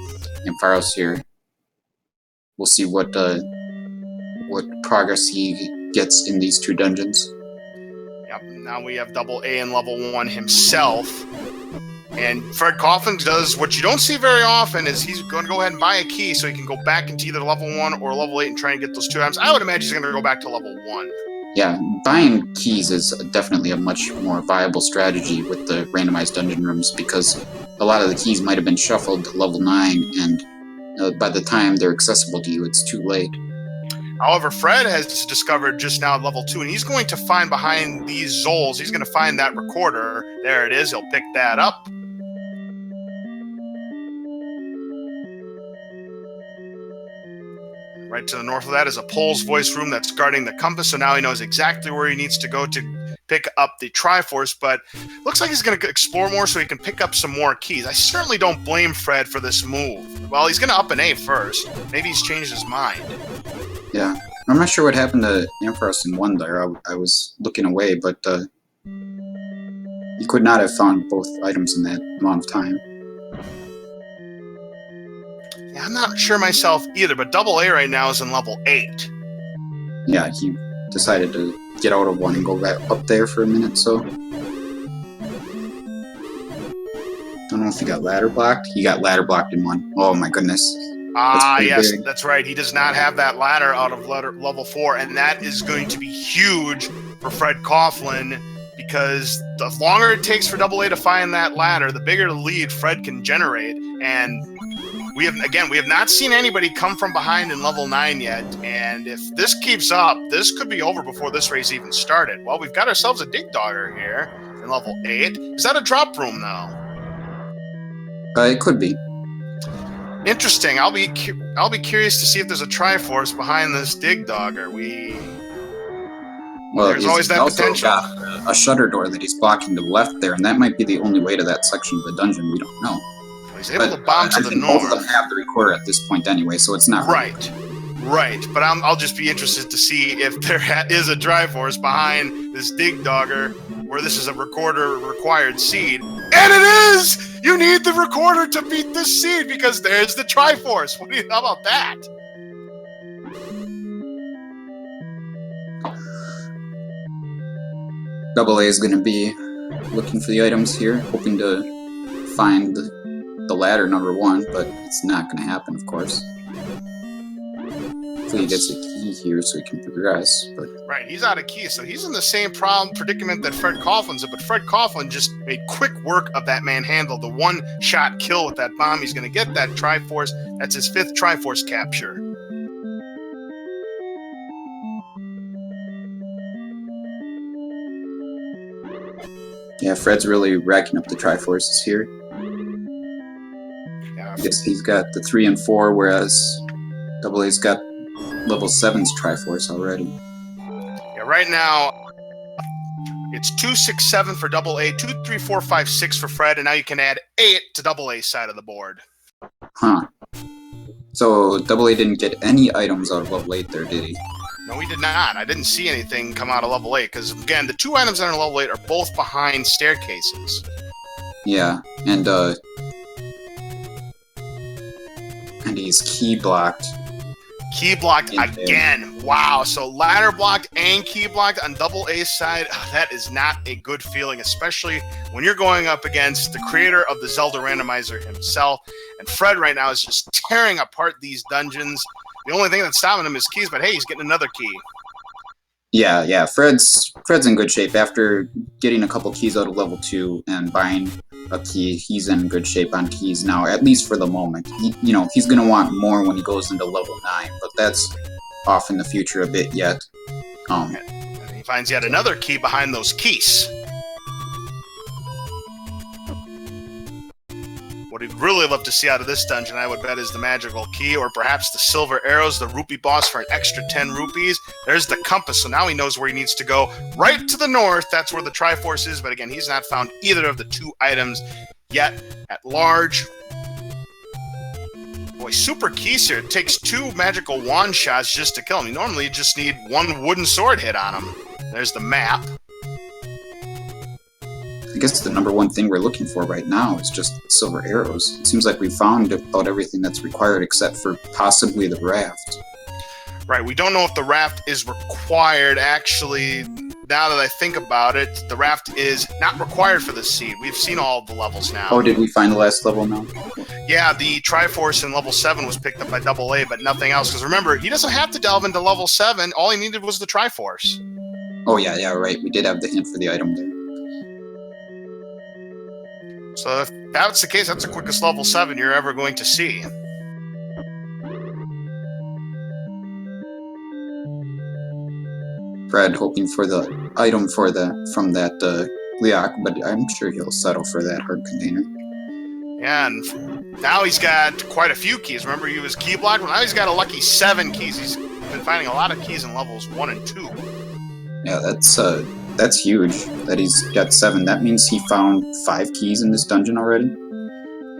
Ampharos here. We'll see what progress he gets in these 2 dungeons. Yep, now we have Double A in level 1 himself. And Fcoughlin does what you don't see very often is he's going to go ahead and buy a key so he can go back into either level 1 or level 8 and try and get those 2 items. I would imagine he's going to go back to level 1. Yeah, buying keys is definitely a much more viable strategy with the randomized dungeon rooms because a lot of the keys might have been shuffled to level 9, and by the time they're accessible to you, it's too late. However, Fred has discovered just now level 2, and he's going to find behind these Zols, he's going to find that recorder. There it is. He'll pick that up. Right to the north of that is a Pole's voice room that's guarding the compass, so now he knows exactly where he needs to go to pick up the Triforce, but looks like he's going to explore more so he can pick up some more keys. I certainly don't blame Fred for this move. Well, he's going to up an A first. Maybe he's changed his mind. Yeah, I'm not sure what happened to Ampharos in 1 there. I was looking away, but he could not have found both items in that amount of time. Yeah, I'm not sure myself either, but Double A right now is in level 8. Yeah, he decided to get out of 1 and go back up there for a minute, so... Don't know if he got ladder blocked. He got ladder blocked in 1. Oh my goodness. Yes, big. That's right. He does not have that ladder out of level 4, and that is going to be huge for Fcoughlin because the longer it takes for Double A to find that ladder, the bigger the lead Fred can generate. And we have not seen anybody come from behind in level 9 yet. And if this keeps up, this could be over before this race even started. Well, we've got ourselves a Dig Dogger here in level 8. Is that a drop room though? It could be. Interesting. I'll be curious to see if there's a Triforce behind this Dig Dogger. There's always that potential. Got a shutter door that he's blocking to the left there, and that might be the only way to that section of the dungeon. We don't know. He's able to bomb to the north. Both of them have the recorder at this point anyway, so it's not right. Right, but I'll just be interested to see if there is a Triforce behind this Dig Dogger, where this is a recorder required seed. And it is! You need the recorder to beat this seed because there's the Triforce. How about that? Double A is going to be looking for the items here, hoping to find the ladder number 1, but it's not going to happen, of course. Hopefully he gets a key here so he can progress. But right, he's out of keys, so he's in the same predicament that Fcoughlin's in, but Fcoughlin just made quick work of that manhandle. The one-shot kill with that bomb. He's going to get that Triforce. That's his 5th Triforce capture. Yeah, Fred's really racking up the Triforces here. Yeah. I guess he's got the 3 and 4, whereas Double A's got level 7's Triforce already. Yeah, right now it's 2, 6, 7 for Double A, 2, 3, 4, 5, 6 for Fred, and now you can add 8 to Double A's side of the board. Huh. So Double A didn't get any items out of level 8 there, did he? No, he did not. I didn't see anything come out of level 8, because, again, the 2 items that are in level 8 are both behind staircases. Yeah, and he's key blocked. Key blocked again. Wow. So ladder blocked and key blocked on Double A's side. That is not a good feeling, especially when you're going up against the creator of the Zelda Randomizer himself. And Fred right now is just tearing apart these dungeons. The only thing that's stopping him is keys, but hey, he's getting another key. Yeah. Fred's in good shape. After getting a couple keys out of level 2 and buying a key, he's in good shape on keys now, at least for the moment. He's going to want more when he goes into level 9, but that's off in the future a bit yet. And he finds yet another key behind those keys. What he'd really love to see out of this dungeon, I would bet, is the magical key, or perhaps the silver arrows, the rupee boss for an extra 10 rupees. There's the compass, so now he knows where he needs to go. Right to the north, that's where the Triforce is, but again, he's not found either of the 2 items yet at large. Boy, super keys here. It takes 2 magical wand shots just to kill him. You normally just need 1 wooden sword hit on him. There's the map. I guess the number 1 thing we're looking for right now is just silver arrows. It seems like we found about everything that's required except for possibly the raft. Right, we don't know if the raft is required. Actually, now that I think about it, the raft is not required for this seed. We've seen all of the levels now. Oh, did we find the last level now? Yeah, the Triforce in level 7 was picked up by Double A, but nothing else. Because remember, he doesn't have to delve into level 7. All he needed was the Triforce. Oh, yeah, right. We did have the hint for the item there. So if that's the case, that's the quickest level 7 you're ever going to see. Fred hoping for the item from that Leok, but I'm sure he'll settle for that hard container. Yeah, and now he's got quite a few keys. Remember, he was key blocked? Well, now he's got a lucky 7 keys. He's been finding a lot of keys in levels 1 and 2. Yeah, that's huge that he's got 7. That means he found 5 keys in this dungeon already?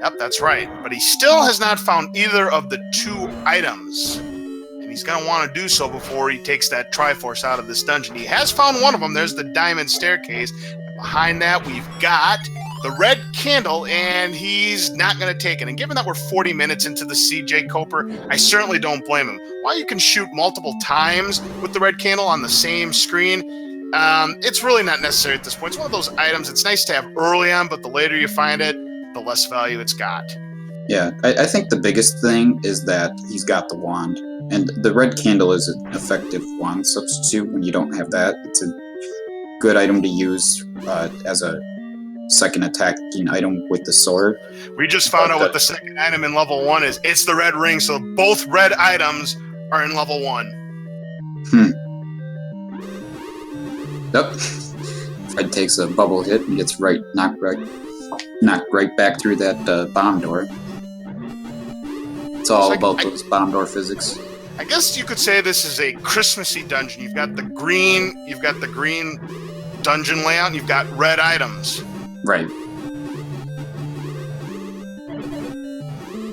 Yep, that's right. But he still has not found either of the 2 items. And he's going to want to do so before he takes that Triforce out of this dungeon. He has found one of them. There's the diamond staircase. And behind that, we've got the red candle, and he's not going to take it. And given that we're 40 minutes into the CJ Coper, I certainly don't blame him. While you can shoot multiple times with the red candle on the same screen, it's really not necessary at this point. It's one of those items it's nice to have early on, but the later you find it, the less value it's got. Yeah, I think the biggest thing is that he's got the wand. And the red candle is an effective wand substitute. When you don't have that, it's a good item to use as a second attacking item with the sword. We just found out what the second item in level 1 is. It's the red ring, so both red items are in level 1. Yep. Fred takes a bubble hit and gets knocked right back through that bomb door. It's all about those bomb door physics. I guess you could say this is a Christmassy dungeon. You've got the green dungeon layout, and you've got red items. Right.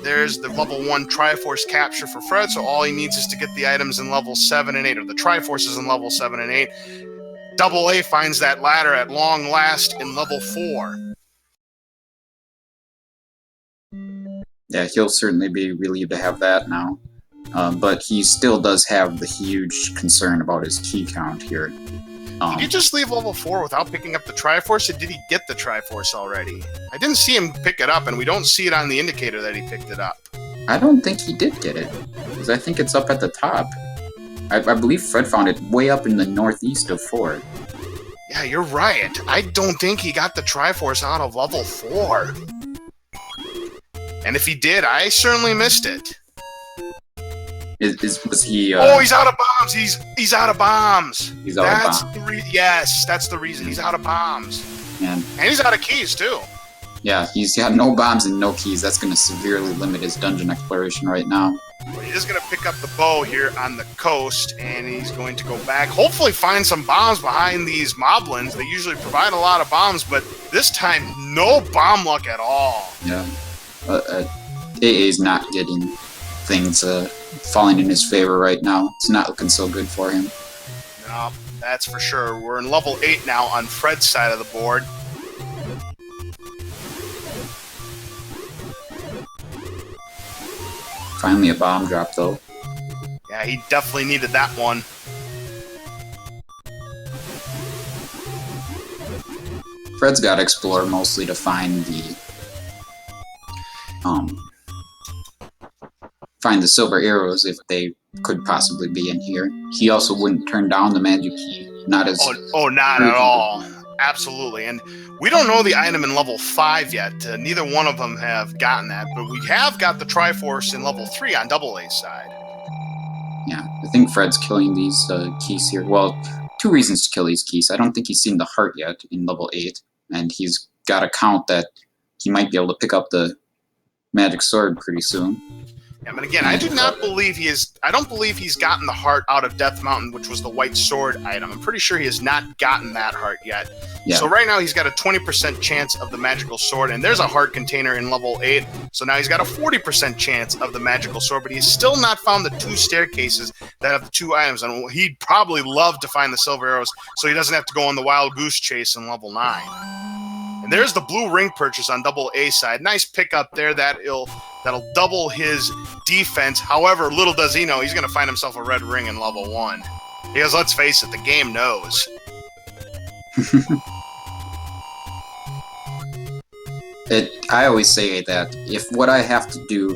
There's the level 1 Triforce capture for Fred, so all he needs is to get the items in level 7 and 8, or the Triforce is in level 7 and 8. Double A finds that ladder at long last in level 4. Yeah, he'll certainly be relieved to have that now. But he still does have the huge concern about his key count here. Did he just leave level 4 without picking up the Triforce, or did he get the Triforce already? I didn't see him pick it up, and we don't see it on the indicator that he picked it up. I don't think he did get it, because I think it's up at the top. I believe Fred found it way up in the northeast of 4. Yeah, you're right. I don't think he got the Triforce out of level 4. And if he did, I certainly missed it. Was he? He's out of bombs. He's out of bombs. He's out of bombs. Yes, that's the reason. He's out of bombs. And he's out of keys too. Yeah, he's got no bombs and no keys. That's going to severely limit his dungeon exploration right now. Well, he is going to pick up the bow here on the coast, and he's going to go back. Hopefully, find some bombs behind these moblins. They usually provide a lot of bombs, but this time, no bomb luck at all. Yeah, AA's not getting things falling in his favor right now. It's not looking so good for him. No, that's for sure. We're in level 8 now on Fred's side of the board. Finally a bomb drop, though. Yeah, he definitely needed that one. Fred's got to explore mostly to find the silver arrows if they could possibly be in here. He also wouldn't turn down the magic key. Not as not at all. Absolutely. And we don't know the item in level 5 yet. Neither one of them have gotten that, but we have got the Triforce in level 3 on Double A's side. Yeah, I think Fred's killing these keys here. Well, 2 reasons to kill these keys. I don't think he's seen the heart yet in level 8, and he's got to count that he might be able to pick up the magic sword pretty soon. Yeah, but again, I don't believe he's gotten the heart out of Death Mountain, which was the white sword item. I'm pretty sure he has not gotten that heart yet. Yeah. So right now he's got a 20% chance of the magical sword, and there's a heart container in level 8. So now he's got a 40% chance of the magical sword, but he's still not found the 2 staircases that have the 2 items. And he'd probably love to find the silver arrows so he doesn't have to go on the wild goose chase in level 9. And there's the blue ring purchase on Double A side. Nice pickup there. That'll double his defense. However, little does he know, he's going to find himself a red ring in level 1. Because let's face it, the game knows. I always say that if what I have to do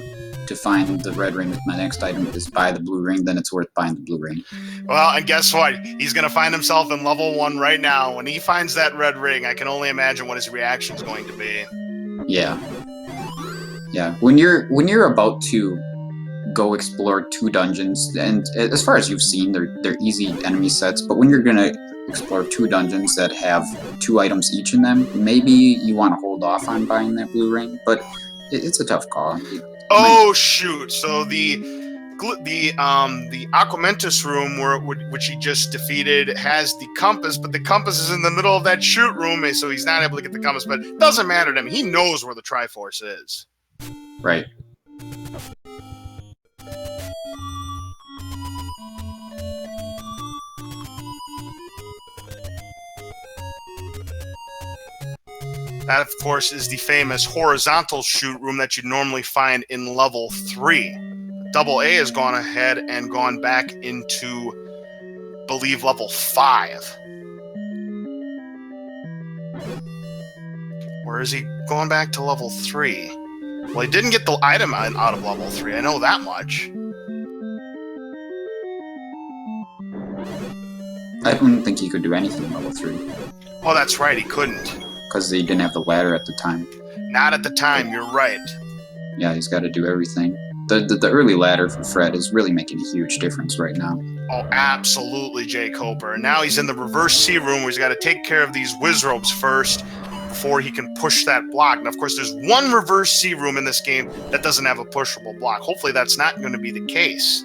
to find the red ring if my next item is buy the blue ring, then it's worth buying the blue ring. Well, and guess what? He's going to find himself in level 1 right now. When he finds that red ring, I can only imagine what his reaction is going to be. Yeah. When you're about to go explore 2 dungeons, and as far as you've seen, they're easy enemy sets, but when you're gonna explore 2 dungeons that have 2 items each in them, maybe you want to hold off on buying that blue ring, but it's a tough call. Oh shoot! So the Aquamentus room which he just defeated has the compass, but the compass is in the middle of that shoot room, so he's not able to get the compass. But it doesn't matter to him. He knows where the Triforce is. Right. That, of course, is the famous horizontal shoot room that you normally find in level 3. Double A has gone ahead and gone back into, believe, level 5. Or is he going back to level 3? Well, he didn't get the item out of level 3. I know that much. I don't think he could do anything in level 3. Oh, that's right, he couldn't. Because he didn't have the ladder at the time. Not at the time, you're right. Yeah, he's got to do everything. The early ladder for Fred is really making a huge difference right now. Oh, absolutely, Jay Coper. And now he's in the reverse C room where he's got to take care of these Wizrobes first before he can push that block. And of course, there's one reverse C room in this game that doesn't have a pushable block. Hopefully that's not going to be the case.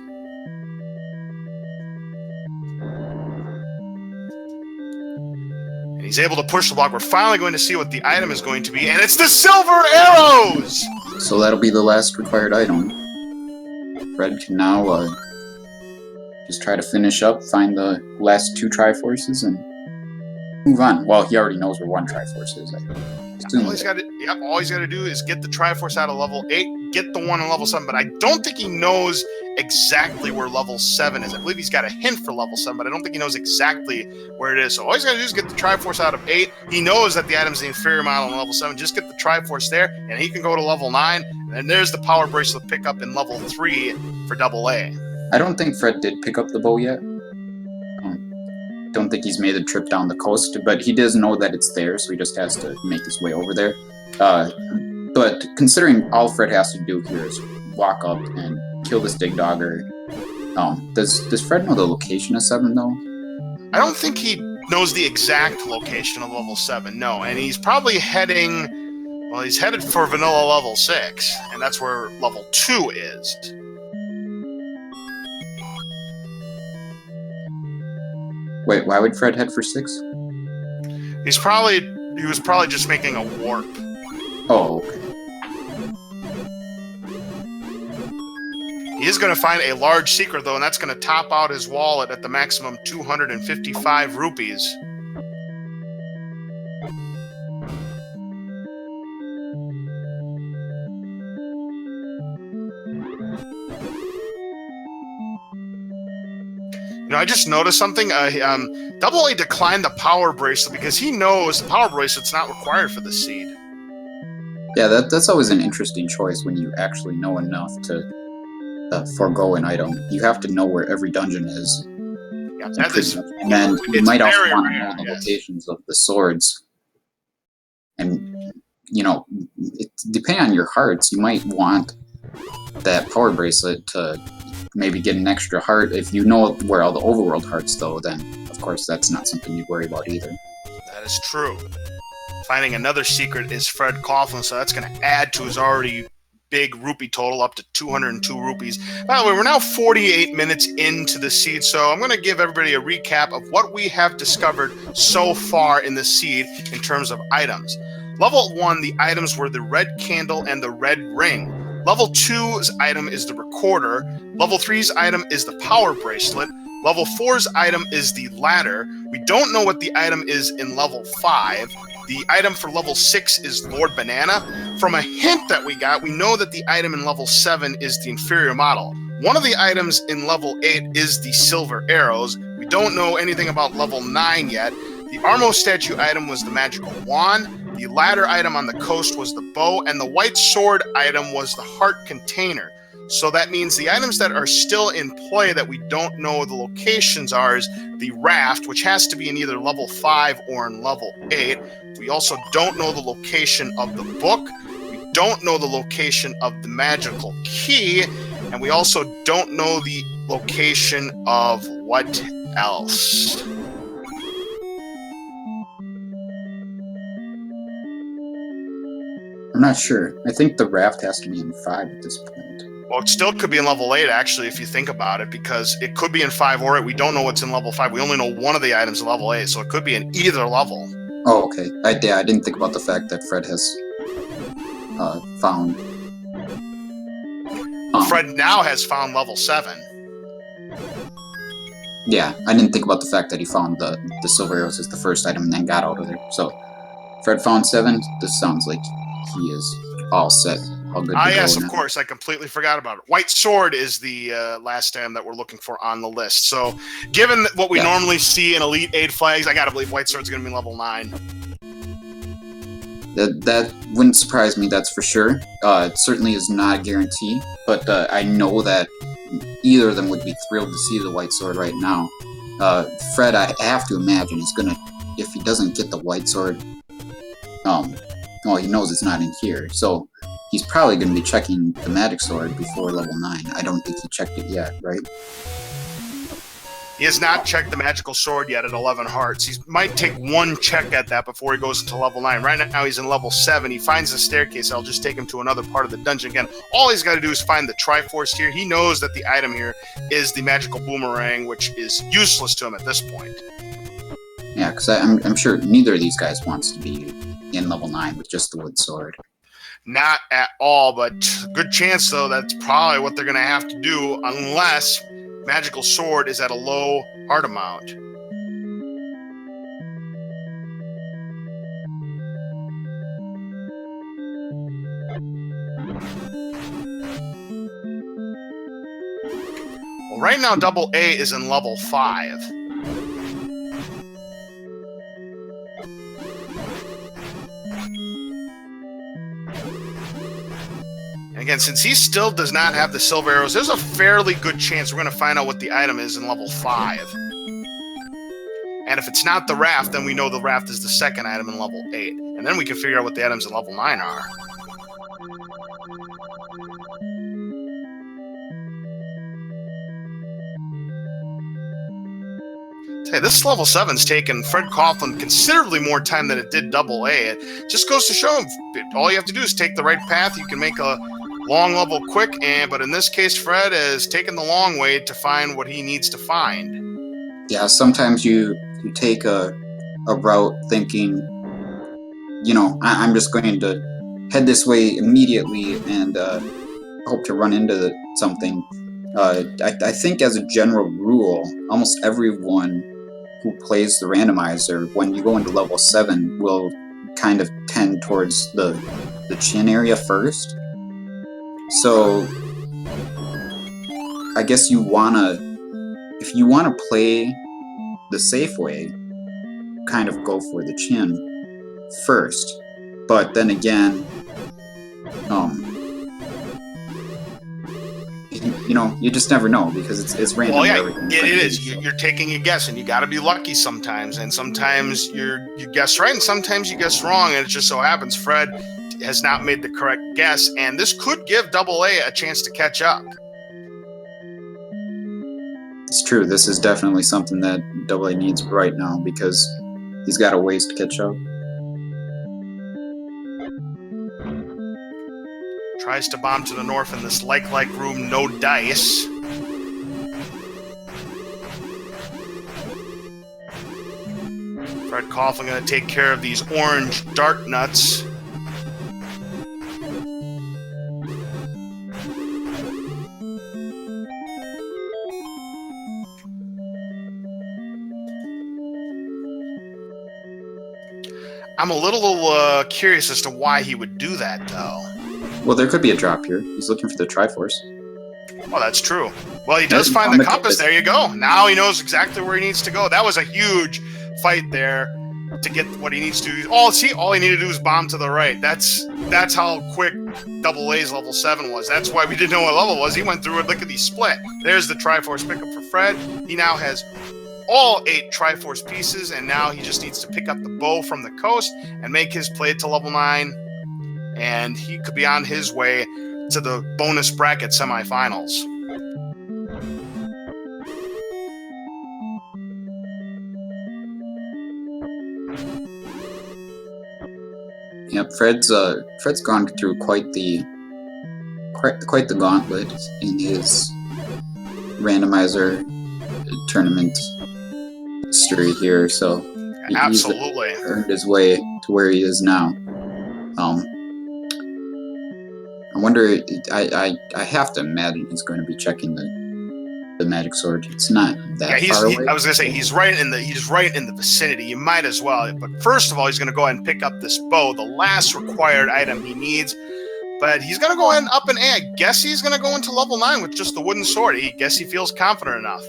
And he's able to push the block. We're finally going to see what the item is going to be, and it's the silver arrows! So that'll be the last required item. Fred can now just try to finish up, find the last 2 Triforces, and move on. Well, he already knows where 1 Triforce is. All he's got to do is get the Triforce out of level 8, get the one in level 7, but I don't think he knows exactly where level 7 is. I believe he's got a hint for level 7, but I don't think he knows exactly where it is. So all he's got to do is get the Triforce out of 8. He knows that the item's the inferior model in level 7. Just get the Triforce there, and he can go to level 9. And there's the power bracelet pickup in level 3 for double A. I don't think Fred did pick up the bow yet. Don't think he's made the trip down the coast, but he does know that it's there, so he just has to make his way over there. But considering all Fred has to do here is walk up and kill this Digdogger, does Fred know the location of 7 though? I don't think he knows the exact location of level 7, no, and he's probably heading. Well, he's headed for vanilla level 6, and that's where level 2 is. Wait, why would Fred head for 6? He was probably just making a warp. Oh, okay. He is going to find a large secret, though, and that's going to top out his wallet at the maximum 255 rupees. I just noticed something. Double A declined the power bracelet because he knows the power bracelet's not required for the seed. Yeah, that's always an interesting choice when you actually know enough to forego an item. You have to know where every dungeon is. Yeah, that is. And then you might also want to know the locations of the swords. And, depending on your hearts, you might want that power bracelet to maybe get an extra heart. If you know where all the overworld hearts, though, then of course that's not something you worry about either. That is true. Finding another secret is Fcoughlin, so that's going to add to his already big rupee total up to 202 rupees. By the way, we're now 48 minutes into the seed, so I'm going to give everybody a recap of what we have discovered so far in the seed in terms of items. Level 1, the items were the red candle and the red ring. Level 2's item is the recorder. Level 3's item is the power bracelet. Level 4's item is the ladder. We don't know what the item is in level 5. The item for level 6 is Lord Banana. From a hint that we got, we know that the item in level 7 is the inferior model. One of the items in level 8 is the silver arrows. We don't know anything about level 9 yet. The Armo statue item was the magical wand. The ladder item on the coast was the bow, and the white sword item was the heart container. So that means the items that are still in play that we don't know the locations are is the raft, which has to be in either level 5 or in level 8. We also don't know the location of the book. We don't know the location of the magical key. And we also don't know the location of what else? I'm not sure. I think the raft has to be in 5 at this point. Well, it still could be in level 8, actually, if you think about it, because it could be in 5 or 8. We don't know what's in level 5. We only know one of the items in level 8, so it could be in either level. Oh, okay. I didn't think about the fact that Fred has found... Fred now has found level 7. Yeah, I didn't think about the fact that he found the silver arrows as the first item and then got out of there. So, Fred found 7. This sounds like he is all set. All good to go. Yes, of course. I completely forgot about it. White sword is the last item that we're looking for on the list. So, given what we normally see in Elite 8 flags, I gotta believe White sword's gonna be level 9. That wouldn't surprise me, that's for sure. It certainly is not a guarantee, but I know that either of them would be thrilled to see the white sword right now. Fred, I have to imagine, is gonna, if he doesn't get the white sword, well, he knows it's not in here, so he's probably going to be checking the magic sword before level 9. I don't think he checked it yet, right? He has not checked the magical sword yet at 11 hearts. He might take one check at that before he goes into level 9. Right now he's in level 7. He finds the staircase. I'll just take him to another part of the dungeon. Again, all he's got to do is find the Triforce here. He knows that the item here is the magical boomerang, which is useless to him at this point. Yeah, because I'm sure neither of these guys wants to be in level 9 with just the wood sword. Not at all, but good chance, though, that's probably what they're going to have to do unless magical sword is at a low heart amount. Well, right now, double A is in level 5. Again, since he still does not have the silver arrows, there's a fairly good chance we're going to find out what the item is in level 5. And if it's not the raft, then we know the raft is the second item in level 8. And then we can figure out what the items in level 9 are. Hey, this level 7's taken Fred Coughlin considerably more time than it did double A. It just goes to show him, all you have to do is take the right path. You can make a long level quick, but in this case, Fred has taken the long way to find what he needs to find. Yeah, sometimes you take a route thinking, you know, I'm just going to head this way immediately and hope to run into something. I think as a general rule, almost everyone who plays the randomizer, when you go into level 7, will kind of tend towards the chin area first. So I guess if you wanna play the safe way, kind of go for the chin first. But then again, you know, you just never know because it's random. Well, yeah, it is. You're taking a guess, and you got to be lucky sometimes. And sometimes you guess right, and sometimes you guess wrong. And it just so happens Fred has not made the correct guess, and this could give double A a chance to catch up. It's true. This is definitely something that double A needs right now because he's got a ways to catch up. Tries to bomb to the north in this like room, no dice. Fred Coughlin going to take care of these orange dart nuts. I'm a little curious as to why he would do that, though. Well, there could be a drop here. He's looking for the Triforce. Well, that's true. Well, he does find the compass. There you go. Now he knows exactly where he needs to go. That was a huge fight there. to get what he needs to. All he needed to do was bomb to the right. That's how quick Double A's level 7 was. That's why we didn't know what level it was. He went through it. Look at the split. There's the Triforce pickup for Fred. He now has all 8 Triforce pieces, and now he just needs to pick up the bow from the coast and make his play to level 9, and he could be on his way to the bonus bracket semifinals. Yep, Fred's gone through quite the gauntlet in his randomizer tournament history here. So Absolutely he's earned his way to where he is now. I wonder. I have to imagine he's going to be checking the magic sword. It's not that far away. I was gonna say he's right in the vicinity. You might as well. But first of all, he's gonna go ahead and pick up this bow, the last required item he needs. But he's gonna go ahead and up an A. I guess he's gonna go into level 9 with just the wooden sword. I guess he feels confident enough.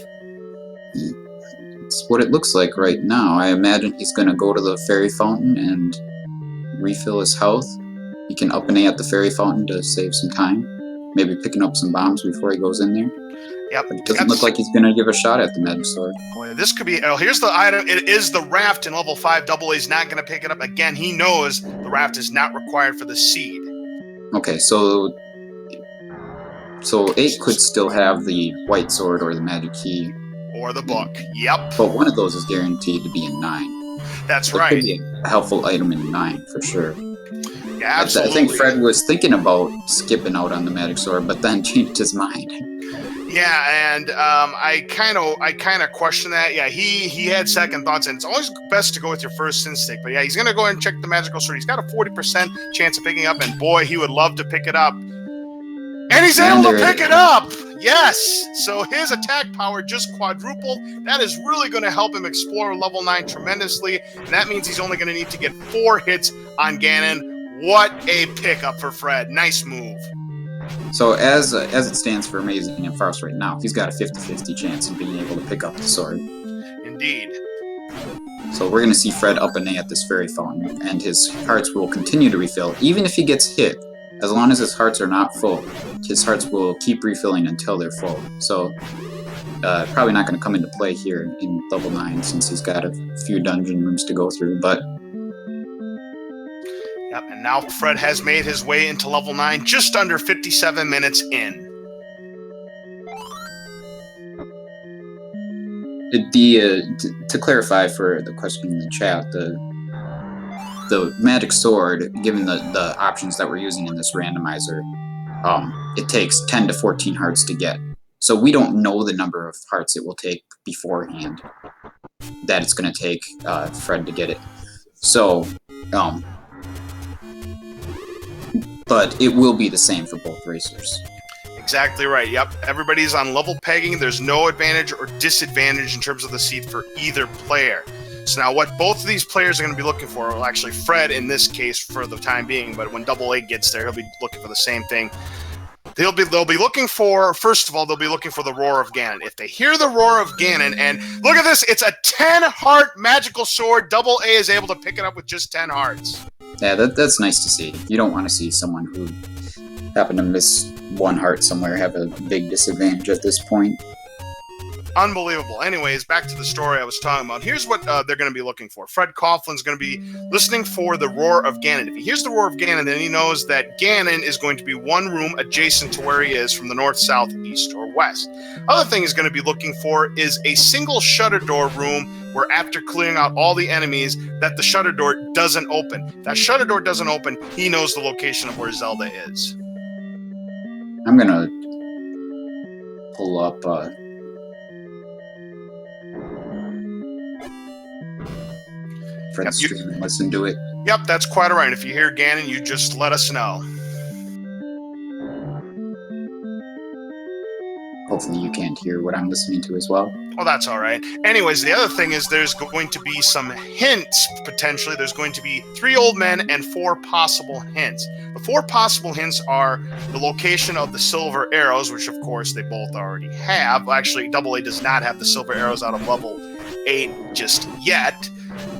It's what it looks like right now. I imagine he's gonna go to the fairy fountain and refill his health. He can up an A at the fairy fountain to save some time. Maybe picking up some bombs before he goes in there. Yep. But it doesn't look like he's going to give a shot at the magic sword. Boy, this could be... Oh, here's the item. It is the raft in level 5. Double A's not going to pick it up. Again, he knows the raft is not required for the seed. Okay, so 8 could still have the white sword or the magic key. Or the book. Yep. But one of those is guaranteed to be in 9. That's so right. It could be a helpful item in 9, for sure. Yeah, absolutely. I think Fred was thinking about skipping out on the magic sword, but then changed his mind. Yeah, and I kind of question that. Yeah, he had second thoughts, and it's always best to go with your first instinct. But yeah, he's gonna go ahead and check the magical sword. He's got a 40% chance of picking up, and boy, he would love to pick it up. And he's able to pick it up. Yes. So his attack power just quadrupled. That is really going to help him explore level 9 tremendously, and that means he's only going to need to get 4 hits on Ganon. What a pickup for Fred. Nice move. So as it stands for AmazingAmpharos right now, he's got a 50-50 chance of being able to pick up the sword. Indeed. So we're going to see Fred up an A at this fairy fountain, and his hearts will continue to refill, even if he gets hit. As long as his hearts are not full, his hearts will keep refilling until they're full. So probably not going to come into play here in level 9 since he's got a few dungeon rooms to go through, but... Yep, and now Fred has made his way into level 9 just under 57 minutes in. To clarify for the question in the chat, the magic sword, given the options that we're using in this randomizer, it takes 10 to 14 hearts to get. So we don't know the number of hearts it will take beforehand that it's going to take Fred to get it. So... but it will be the same for both racers. Exactly right. Yep. Everybody's on level pegging. There's no advantage or disadvantage in terms of the seed for either player. So now what both of these players are going to be looking for, well, actually Fred in this case for the time being, but when Double A gets there, he'll be looking for the same thing. They'll be looking for, first of all, they'll be looking for the Roar of Ganon. If they hear the Roar of Ganon, and look at this, it's a 10-heart magical sword. Double A is able to pick it up with just 10 hearts. Yeah, that's nice to see. You don't want to see someone who happened to miss 1 heart somewhere have a big disadvantage at this point. Unbelievable. Anyways, back to the story I was talking about. Here's what they're going to be looking for. Fcoughlin is going to be listening for the Roar of Ganon. If he hears the Roar of Ganon, then he knows that Ganon is going to be 1 room adjacent to where he is from the north, south, east, or west. Other thing he's going to be looking for is a single shutter door room where after clearing out all the enemies, that the shutter door doesn't open. If that shutter door doesn't open, he knows the location of where Zelda is. I'm going to pull up... Fred's stream and listen to it. Yep, that's quite all right. If you hear Ganon, you just let us know. Hopefully you can't hear what I'm listening to as well. Well, that's all right. Anyways, the other thing is there's going to be some hints, potentially. There's going to be 3 old men and 4 possible hints. The 4 possible hints are the location of the silver arrows, which, of course, they both already have. Actually, Double A does not have the silver arrows out of level 8 just yet.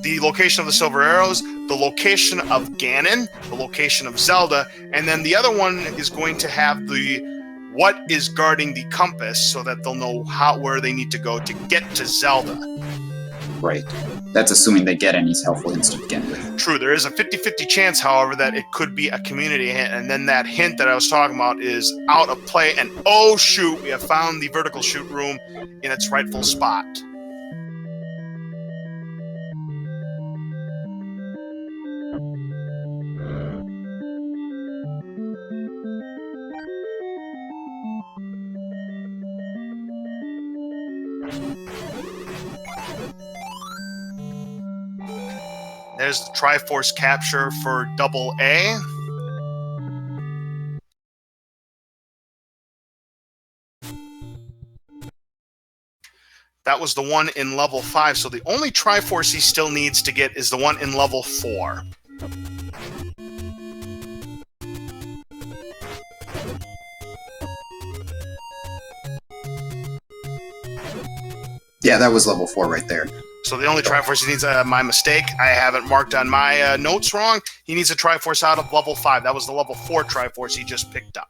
the location of the silver arrows, the location of Ganon, the location of Zelda, and then the other one is going to have the what is guarding the compass so that they'll know where they need to go to get to Zelda. Right. That's assuming they get any helpful hints to begin with. True. There is a 50-50 chance, however, that it could be a community hint, and then that hint that I was talking about is out of play, and oh shoot, we have found the vertical shoot room in its rightful spot. There's the Triforce capture for double A. That was the one in level 5, so the only Triforce he still needs to get is the one in level 4. Yeah, that was level 4 right there. So the only Triforce he needs, my mistake, I haven't marked on my notes wrong. He needs a Triforce out of level 5. That was the level 4 Triforce he just picked up.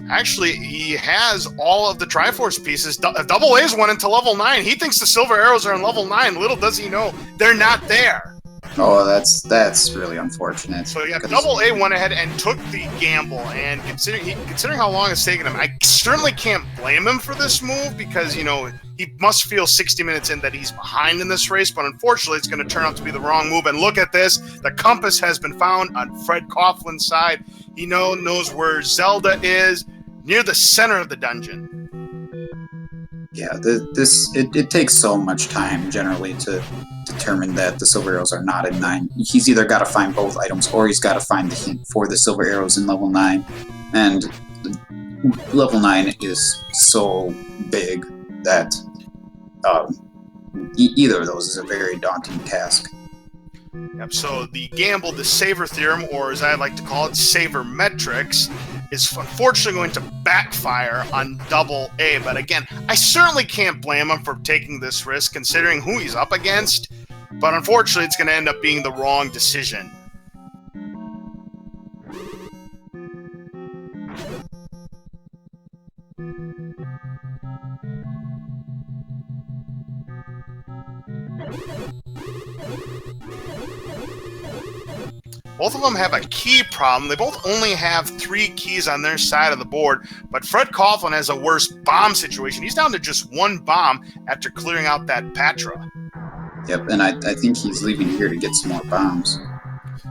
Actually, he has all of the Triforce pieces. Double A's went into level 9. He thinks the silver arrows are in level 9. Little does he know, they're not there. Oh, that's really unfortunate. So yeah, Double A went ahead and took the gamble, and considering how long it's taken him, I certainly can't blame him for this move because, you know, he must feel 60 minutes in that he's behind in this race, but unfortunately it's going to turn out to be the wrong move. And look at this. The compass has been found on Fcoughlin side. He knows where Zelda is, near the center of the dungeon. Yeah, it takes so much time generally to determine that the silver arrows are not in 9. He's either got to find both items or he's got to find the hint for the silver arrows in level 9. And level 9 is so big that either of those is a very daunting task. Yep, so the gamble, the Saver Theorem, or as I like to call it, Saver Metrics, is unfortunately going to backfire on Double A. But again, I certainly can't blame him for taking this risk considering who he's up against. But unfortunately, it's going to end up being the wrong decision. Both of them have a key problem. They both only have 3 keys on their side of the board, but Fcoughlin has a worse bomb situation. He's down to just 1 bomb after clearing out that Patra. Yep, and I think he's leaving here to get some more bombs.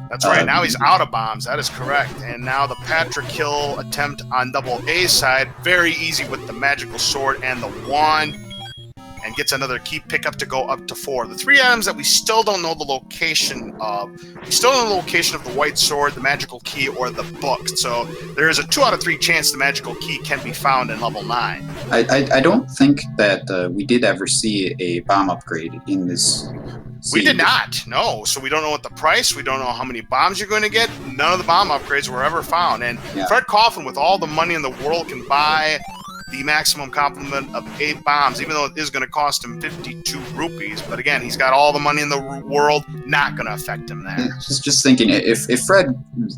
That's right, now he's out of bombs, that is correct. And now the Patra kill attempt on Double A's side, very easy with the magical sword and the wand, and gets another key pickup to go up to 4. The 3 items that we still don't know the location of. We still don't know the location of the white sword, the magical key, or the book. So there is a 2 out of 3 chance the magical key can be found in level 9. I don't think that we did ever see a bomb upgrade in this scene. We did not, no. So we don't know what the price, we don't know how many bombs you're going to get. None of the bomb upgrades were ever found. And yeah. Fcoughlin, with all the money in the world, can buy the maximum complement of 8 bombs, even though it is going to cost him 52 rupees. But again, he's got all the money in the world, not going to affect him there. Just thinking, if Fred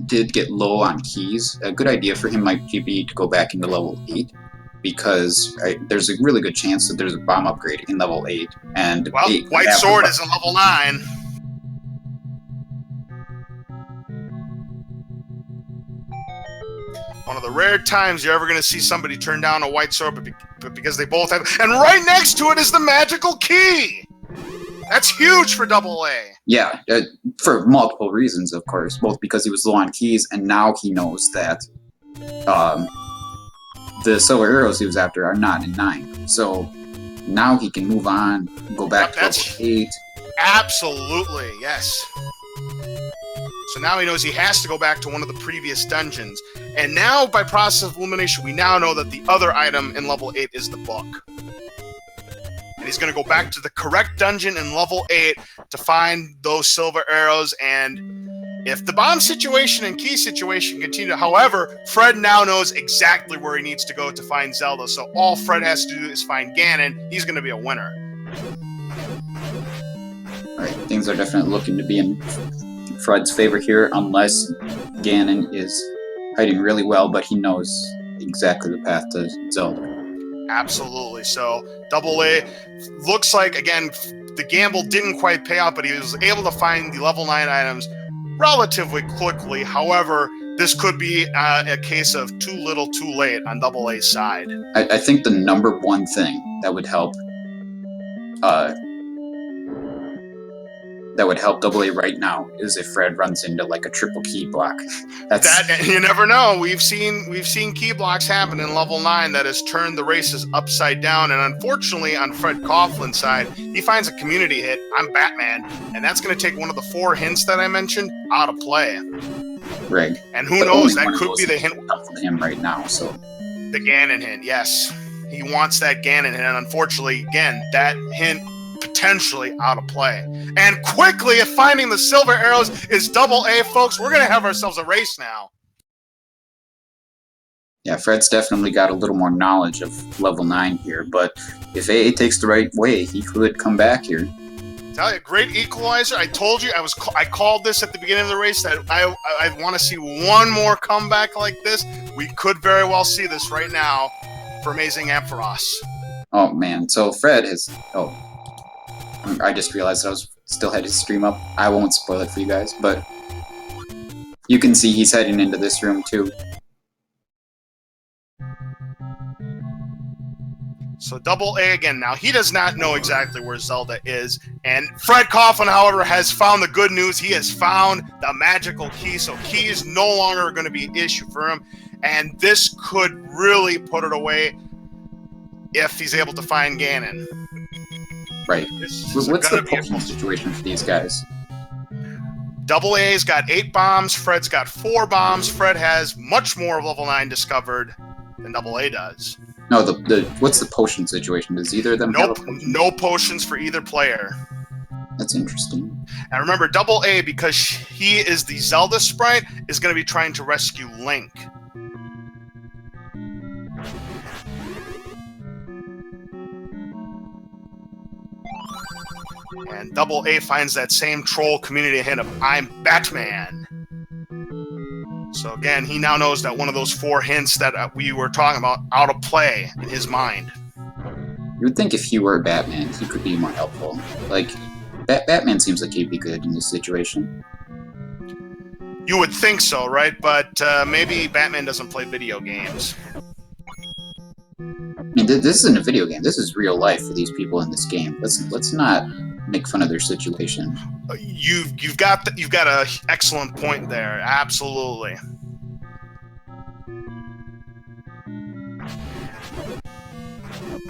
did get low on keys, a good idea for him might be to go back into level 8, because there's a really good chance that there's a bomb upgrade in level 8. And well, white sword is in level 9. One of the rare times you're ever going to see somebody turn down a white sword, but because they both have... And right next to it is the magical key! That's huge for Double A. Yeah, for multiple reasons, of course. Both because he was low on keys, and now he knows that the silver arrows he was after are not in 9. So now he can move on, go back to level 8. Absolutely, yes. So now he knows he has to go back to one of the previous dungeons. And now, by process of elimination, we now know that the other item in level 8 is the book. and he's going to go back to the correct dungeon in level 8 to find those silver arrows. And if the bomb situation and key situation continue, however, Fred now knows exactly where he needs to go to find Zelda. So all Fred has to do is find Ganon. He's going to be a winner. All right, things are definitely looking to be in Fred's favor here, unless Ganon is hiding really well, but he knows exactly the path to Zelda. Absolutely. So Double A looks like, again, the gamble didn't quite pay out, but he was able to find the level 9 items relatively quickly. However, this could be a case of too little too late on Double A's side. I think the number one thing that would help Double A right now is if Fred runs into like a triple key block. That you never know. We've seen key blocks happen in level 9 that has turned the races upside down. And unfortunately, on Fcoughlin side, he finds a community hit. I'm Batman, and that's going to take one of the 4 hints that I mentioned out of play. Rig. And who knows? That could be the hint for him right now. So the Ganon hint, yes, he wants that Ganon hint, and unfortunately, again, that hint potentially out of play. And quickly, if finding the silver arrows is Double A, folks, we're going to have ourselves a race now. Yeah, Fred's definitely got a little more knowledge of level 9 here, but if AA takes the right way, he could come back here. Tell you, great equalizer. I told you, I called this at the beginning of the race that I want to see one more comeback like this. We could very well see this right now for AmazingAmpharos. Oh man, so Fred has. Oh, I just realized I still had his stream up. I won't spoil it for you guys, but you can see he's heading into this room too. So Double A again. Now, he does not know exactly where Zelda is. And Fcoughlin, however, has found the good news. He has found the magical key. So key is no longer going to be an issue for him. And this could really put it away if he's able to find Ganon. Right. What's the potion situation for these guys? Double A's got 8 bombs. Fred's got 4 bombs. Fred has much more of level 9 discovered than Double A does. No, what's the potion situation? Does either of them have a potion? No potions for either player. That's interesting. And remember, Double A, because he is the Zelda sprite, is going to be trying to rescue Link. And Double A finds that same troll community hint of I'm Batman. So again, he now knows that one of those 4 hints that we were talking about out of play in his mind. You would think if he were Batman, he could be more helpful. Like, Batman seems like he'd be good in this situation. You would think so, right? But maybe Batman doesn't play video games. I mean, this isn't a video game. This is real life for these people in this game. Let's not make fun of their situation. You've got an excellent point there. Absolutely.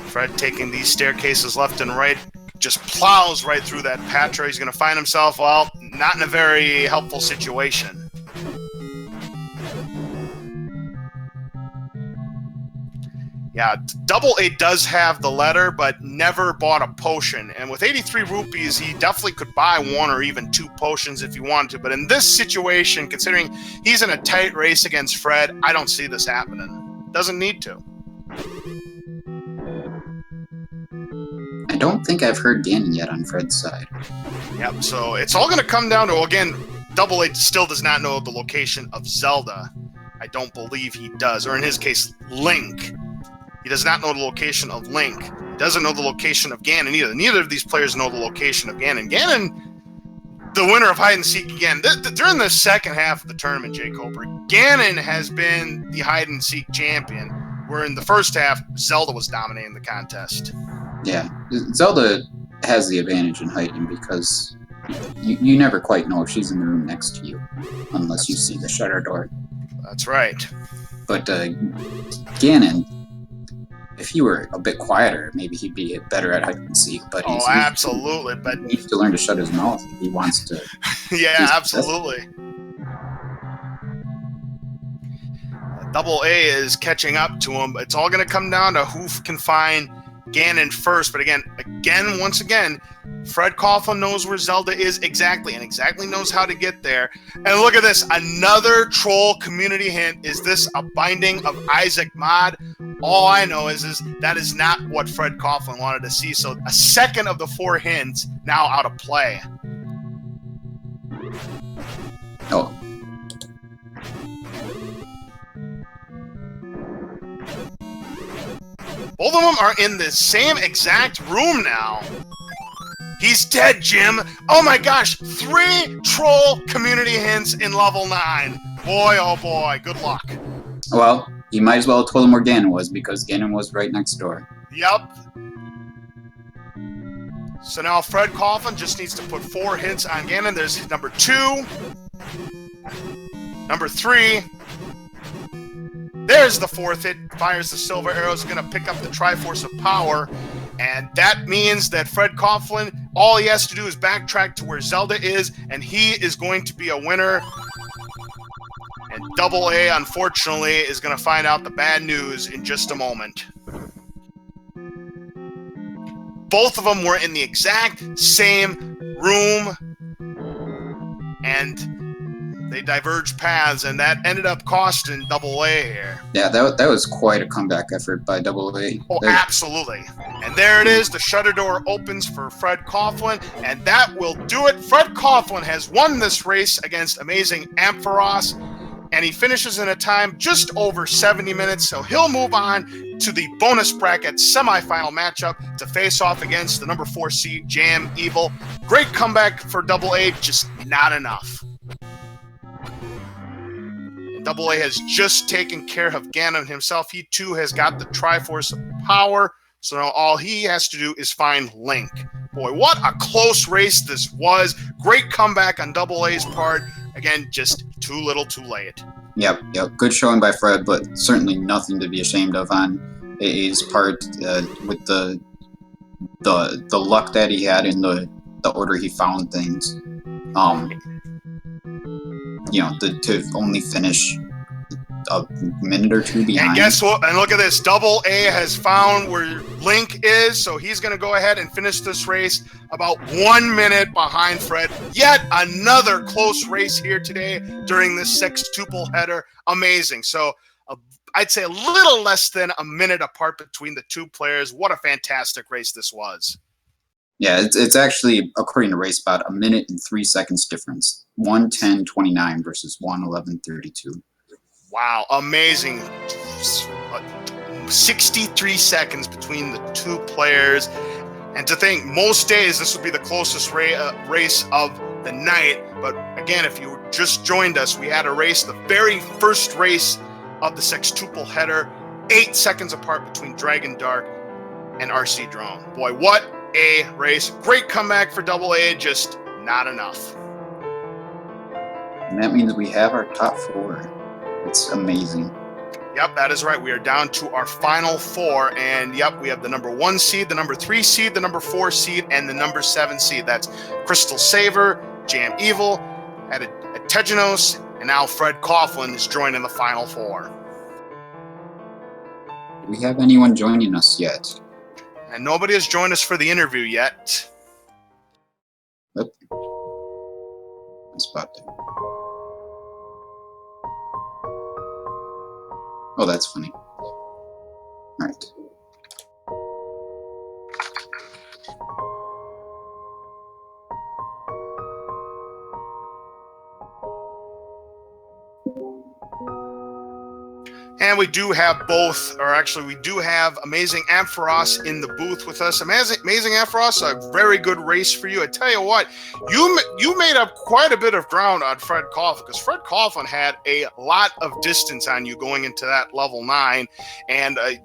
Fred taking these staircases left and right, just plows right through that patch. He's going to find himself, well, not in a very helpful situation. Yeah, Double A does have the letter, but never bought a potion. And with 83 rupees, he definitely could buy 1 or even 2 potions if he wanted to. But in this situation, considering he's in a tight race against Fred, I don't see this happening. Doesn't need to. I don't think I've heard Ganon yet on Fred's side. Yep, so it's all going to come down to, again, Double A still does not know the location of Zelda. I don't believe he does. Or in his case, Link. He does not know the location of Link. He doesn't know the location of Ganon either. Neither of these players know the location of Ganon. Ganon, the winner of hide-and-seek again. During the second half of the tournament, Jay Cooper, Ganon has been the hide-and-seek champion, where in the first half, Zelda was dominating the contest. Yeah, Zelda has the advantage in hiding because you never quite know if she's in the room next to you, unless you see the shutter door. That's right. But Ganon, if he were a bit quieter, maybe he'd be better at hide and seek. But absolutely. But he needs to learn to shut his mouth if he wants to. Yeah, absolutely. Double A is catching up to him. It's all going to come down to who can find Ganon first. But once again, Fred Coughlin knows where Zelda is exactly and exactly knows how to get there. And look at this. Another troll community hint. Is this a binding of Isaac mod? All I know is that is not what Fred Coughlin wanted to see. So a second of the 4 hints now out of play. Oh. Both of them are in the same exact room now. He's dead, Jim. Oh my gosh, 3 troll community hints in level 9. Boy, oh boy, good luck. Well, you might as well have told him where Ganon was, because Ganon was right next door. Yep. So now Fred Coughlin just needs to put 4 hints on Ganon. There's number 2. Number 3. There's the 4th hit. Fires the silver arrows. Going to pick up the Triforce of Power. And that means that Fred Coughlin, all he has to do is backtrack to where Zelda is, and he is going to be a winner. And Double A, unfortunately, is going to find out the bad news in just a moment. Both of them were in the exact same room, and they diverged paths, and that ended up costing Double A here. Yeah, that was quite a comeback effort by Double A. Oh, absolutely. And there it is. The shutter door opens for Fred Coughlin, and that will do it. Fred Coughlin has won this race against AmazingAmpharos, and he finishes in a time just over 70 minutes, so he'll move on to the bonus bracket semifinal matchup to face off against the number 4 seed, Jam Evil. Great comeback for Double A, just not enough. Double A has just taken care of Ganon himself. He too has got the Triforce of Power, so now all he has to do is find Link. Boy, what a close race this was. Great comeback on Double A's part. Again, just too little too late. Yep. Good showing by Fred, but certainly nothing to be ashamed of on AA's part with the luck that he had in the order he found things. To only finish a minute or 2 behind. And guess what? And look at this. Double A has found where Link is, so he's going to go ahead and finish this race about 1 minute behind Fred. Yet another close race here today during this sextuple header. Amazing. So I'd say a little less than a minute apart between the 2 players. What a fantastic race this was. Yeah, it's actually, according to RaceBot, a minute and 3 seconds difference. 1:10:29 versus 1:11:32. Wow, amazing. 63 seconds between the 2 players. And to think, most days this would be the closest race of the night. But again, if you just joined us, we had a race, the very first race of the sextuple header, 8 seconds apart between Dragon Dark and RC Drone. Boy, what a race. Great comeback for Double A, just not enough. And that means we have our top 4. It's amazing. Yep, that is right. We are down to our final 4, and yep, we have the number 1 seed, the number 3 seed, the number 4 seed, and the number 7 seed. That's Crystal Saver, Jam Evil, Tegenos, and now Fred Coughlin is joining the final 4. Do we have anyone joining us yet? And nobody has joined us for the interview yet. Yep. Spot there. Oh, that's funny. All right. And we do have both, or actually we do have AmazingAmpharos in the booth with us. AmazingAmpharos, a very good race for you. I tell you what, you made up quite a bit of ground on Fred Coughlin, because Fred Coughlin had a lot of distance on you going into that level 9. And the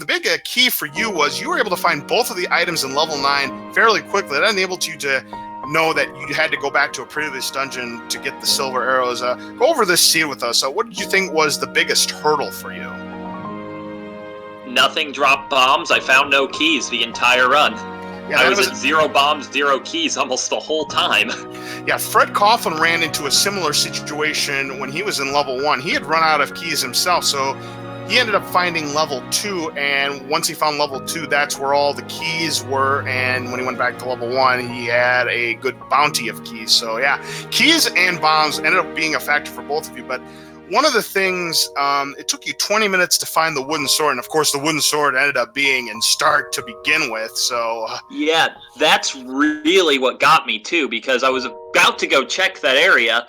big key for you was you were able to find both of the items in level 9 fairly quickly. That enabled you to know that you had to go back to a previous dungeon to get the silver arrows. Go over this scene with us. What did you think was the biggest hurdle for you? Nothing dropped bombs. I found no keys the entire run. Yeah, I was at 0 bombs, 0 keys almost the whole time. Yeah, Fred Coughlin ran into a similar situation when he was in level 1. He had run out of keys himself, so he ended up finding level 2, and once he found level 2, that's where all the keys were, and when he went back to level 1, he had a good bounty of keys. So yeah, keys and bombs ended up being a factor for both of you, but one of the things, it took you 20 minutes to find the wooden sword, and of course the wooden sword ended up being in start to begin with, so... Yeah, that's really what got me too, because I was about to go check that area,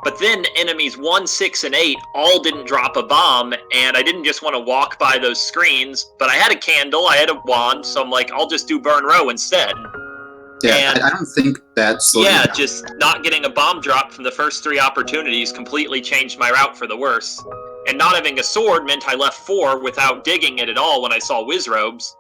but then enemies 1, 6, and 8 all didn't drop a bomb, and I didn't just want to walk by those screens, but I had a candle, I had a wand, so I'm like, I'll just do Burn Row instead. Yeah, I don't think that's... Yeah, just not getting a bomb drop from the first 3 opportunities completely changed my route for the worse. And not having a sword meant I left 4 without digging it at all when I saw Wizrobes.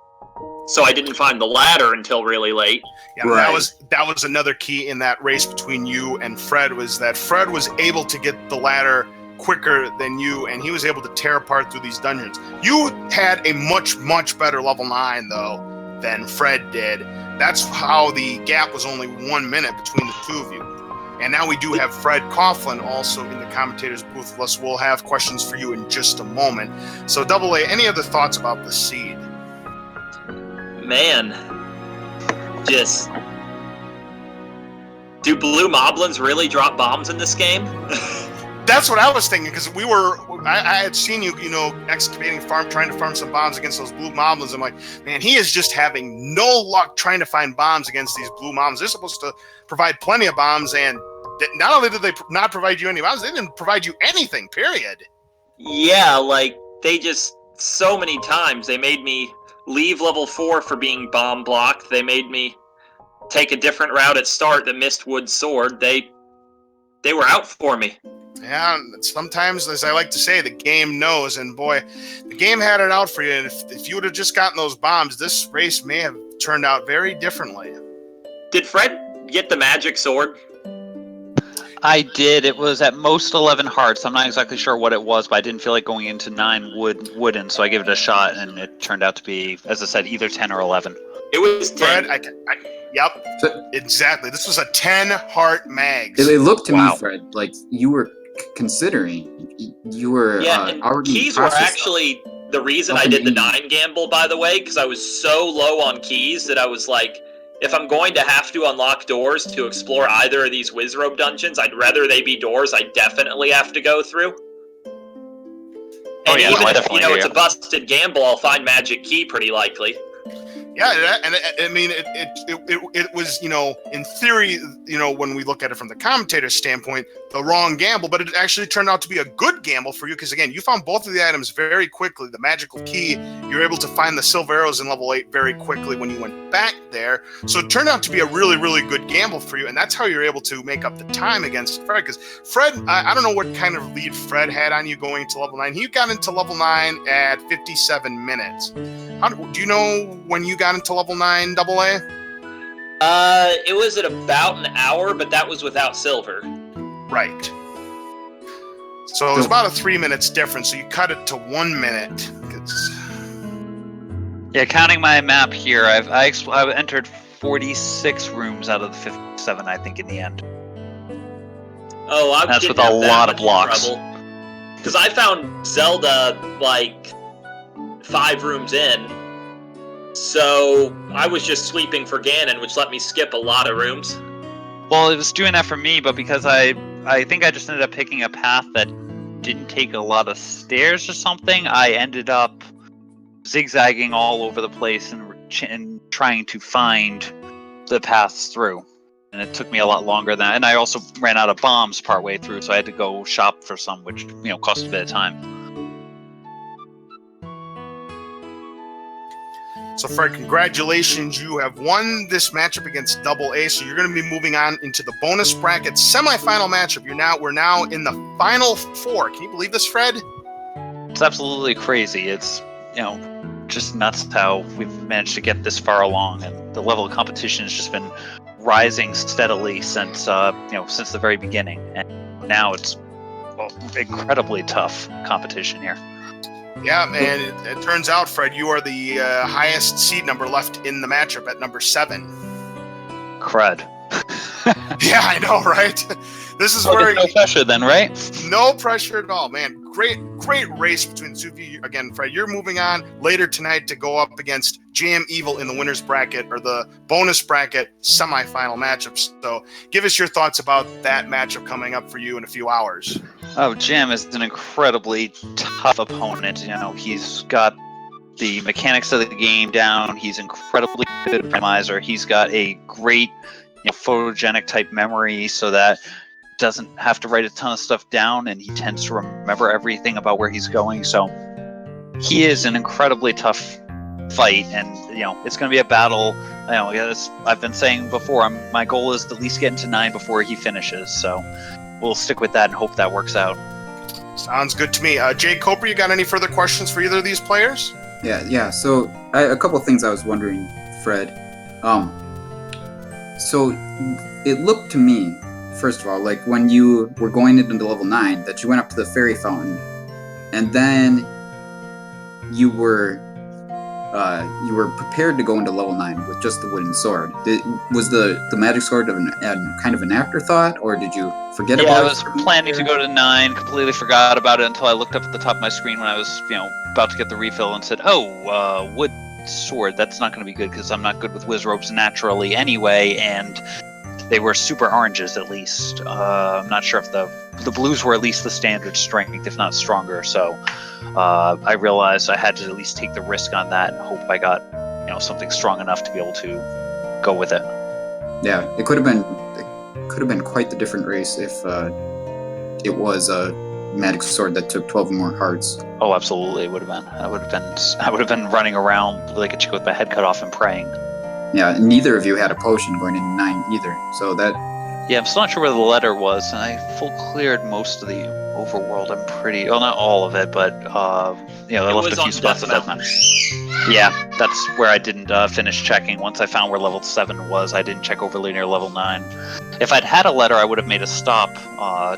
So I didn't find the ladder until really late. Yeah, right. That was another key in that race between you and Fred, was that Fred was able to get the ladder quicker than you, and he was able to tear apart through these dungeons. You had a much, much better level 9, though, than Fred did. That's how the gap was only 1 minute between the two of you. And now we do have Fcoughlin also in the commentator's booth with us. We'll have questions for you in just a moment. So, Double A, any other thoughts about the seed? Man, just... do blue moblins really drop bombs in this game? That's what I was thinking, because I had seen you, excavating farm, trying to farm some bombs against those blue moblins. I'm like, man, he is just having no luck trying to find bombs against these blue moblins. They're supposed to provide plenty of bombs, and not only did they not provide you any bombs, they didn't provide you anything, period. Yeah, like, they just, so many times, they made me leave level 4 for being bomb blocked. They made me take a different route at start that missed wood sword. They were out for me. Yeah, sometimes, as I like to say, the game knows, and boy, the game had it out for you, and if you would have just gotten those bombs, this race may have turned out very differently. Did Fred get the magic sword? I did. It was at most 11 hearts. I'm not exactly sure what it was, but I didn't feel like going into 9 wooden, so I gave it a shot, and it turned out to be, as I said, either 10 or 11. It was 10. Fred, yep, exactly. This was a 10 heart mags. It looked to me, Fred, like you were considering. You were already. Keys were actually the reason I did the 9 gamble, by the way, because I was so low on keys that I was like, if I'm going to have to unlock doors to explore either of these Wizrobe dungeons, I'd rather they be doors I definitely have to go through. And even if, it's a busted gamble, I'll find magic key pretty likely. Yeah, and I mean, it was, in theory, when we look at it from the commentator's standpoint, the wrong gamble, but it actually turned out to be a good gamble for you, because again, you found both of the items very quickly. The magical key, you were able to find the silver arrows in level 8 very quickly when you went back there, so it turned out to be a really, really good gamble for you, and that's how you're able to make up the time against Fred, because Fred, I don't know what kind of lead Fred had on you going to level 9. He got into level 9 at 57 minutes. Do you know when you got into level 9, Double A? It was at about an hour, but that was without silver. Right. So it was about a 3 minutes difference, so you cut it to 1 minute. Yeah, counting my map here, I've entered 46 rooms out of the 57, I think, in the end. Oh, that's with a lot of blocks. Because I found Zelda, 5 rooms in, so I was just sweeping for Ganon, which let me skip a lot of rooms. Well, it was doing that for me, but because I think I just ended up picking a path that didn't take a lot of stairs or something, I ended up zigzagging all over the place and trying to find the paths through. And it took me a lot longer than that. And I also ran out of bombs partway through, so I had to go shop for some, which, cost a bit of time. So, Fred, congratulations. You have won this matchup against Double A, so you're going to be moving on into the bonus bracket semifinal matchup. We're now in the final 4. Can you believe this, Fred? It's absolutely crazy. It's, just nuts how we've managed to get this far along, and the level of competition has just been rising steadily since the very beginning. And now it's incredibly tough competition here. Yeah, and it turns out, Fred, you are the highest seed number left in the matchup at number 7. Crud. Yeah, I know, right? This is no pressure then, right? No pressure at all, man. great race between the two of you. Again, Fred, you're moving on later tonight to go up against Jam Evil in the winner's bracket or the bonus bracket semifinal matchups. So give us your thoughts about that matchup coming up for you in a few hours. Oh, Jam is an incredibly tough opponent. He's got the mechanics of the game down. He's incredibly good at Randomizer. He's got a great photogenic type memory so that doesn't have to write a ton of stuff down, and he tends to remember everything about where he's going. So he is an incredibly tough fight, and it's going to be a battle. I've been saying before, my goal is to at least get into 9 before he finishes. So we'll stick with that and hope that works out. Sounds good to me. Jay Coper, you got any further questions for either of these players? Yeah. So a couple of things I was wondering, Fred. So it looked to me, first of all, like when you were going into level 9, that you went up to the fairy fountain, and then you were prepared to go into level 9 with just the wooden sword. Was the magic sword kind of an afterthought, or did you forget about it? Yeah, I was planning to go to 9, completely forgot about it until I looked up at the top of my screen when I was, about to get the refill and said, wood sword, that's not going to be good because I'm not good with whiz ropes naturally anyway, and they were super oranges at least. I'm not sure if the blues were at least the standard strength, if not stronger, so I realized I had to at least take the risk on that and hope I got something strong enough to be able to go with it. Yeah, it could have been quite the different race if it was a magic sword that took 12 more hearts. Oh, absolutely, it would have been. I would have been running around like a chick with my head cut off and praying. Yeah, neither of you had a potion going into 9 either, so that... Yeah, I'm still not sure where the letter was, and I full cleared most of the overworld. I'm pretty... Well, not all of it, but, I left a few spots at that time. Yeah, that's where I didn't finish checking. Once I found where level 7 was, I didn't check overly near level 9. If I'd had a letter, I would have made a stop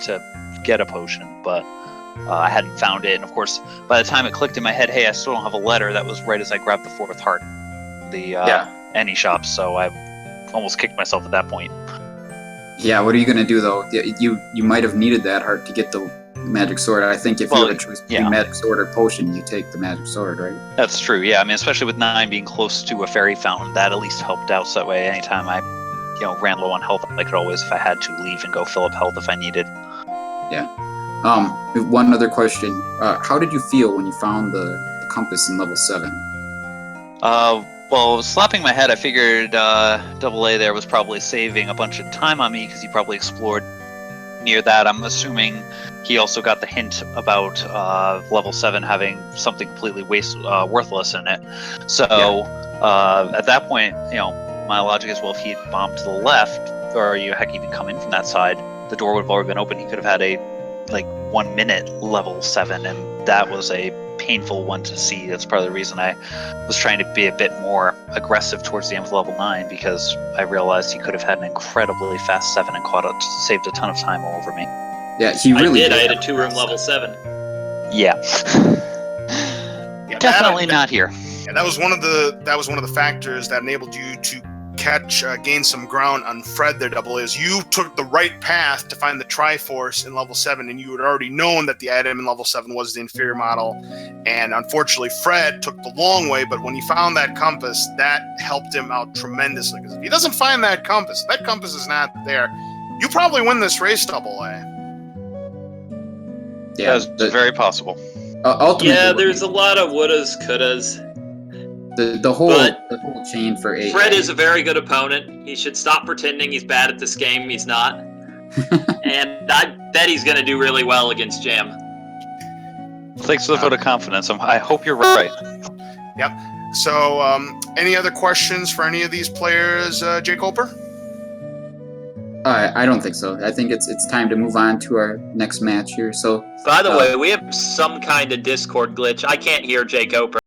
to get a potion, but I hadn't found it. And of course, by the time it clicked in my head, hey, I still don't have a letter, that was right as I grabbed the 4th heart. Any shops, so I almost kicked myself at that point. Yeah, what are you going to do, though? You might have needed that heart to get the magic sword. I think if you had to choose between magic sword or potion, you take the magic sword, right? That's true, yeah. I mean, especially with 9 being close to a fairy fountain, that at least helped out, so that way anytime I ran low on health, I could always, if I had to, leave and go fill up health if I needed. Yeah. One other question. How did you feel when you found the compass in level 7? Well, slapping my head, I figured Double A there was probably saving a bunch of time on me because he probably explored near that. I'm assuming he also got the hint about level 7 having something completely worthless in it. So at that point, my logic is, well, if he had bombed to the left, or heck, even come in from that side, the door would have already been open. He could have had a 1 minute level 7, and that was a painful one to see. That's part of the reason I was trying to be a bit more aggressive towards the end of level 9, because I realized he could have had an incredibly fast 7 and saved a ton of time over me. Yeah, he really did. I had a 2-room level 7. Yeah. Definitely not here. Yeah, that was one of the factors that enabled you to gain some ground on Fred there, Double, is you took the right path to find the Triforce in level 7, and you had already known that the item in level 7 was the inferior model, and unfortunately Fred took the long way, but when he found that compass, that helped him out tremendously, because if he doesn't find that compass is not there, you probably win this race, Double A. Yeah, that's very possible. Yeah, there's a lot of wouldas, couldas. The whole chain for 8. Fred is a very good opponent. He should stop pretending he's bad at this game. He's not. And I bet he's going to do really well against Jam. Thanks for the vote of confidence. I hope you're right. Yep. So, any other questions for any of these players, Jay Coper? I don't think so. I think it's time to move on to our next match here. So, by the way, we have some kind of Discord glitch. I can't hear Jay Coper.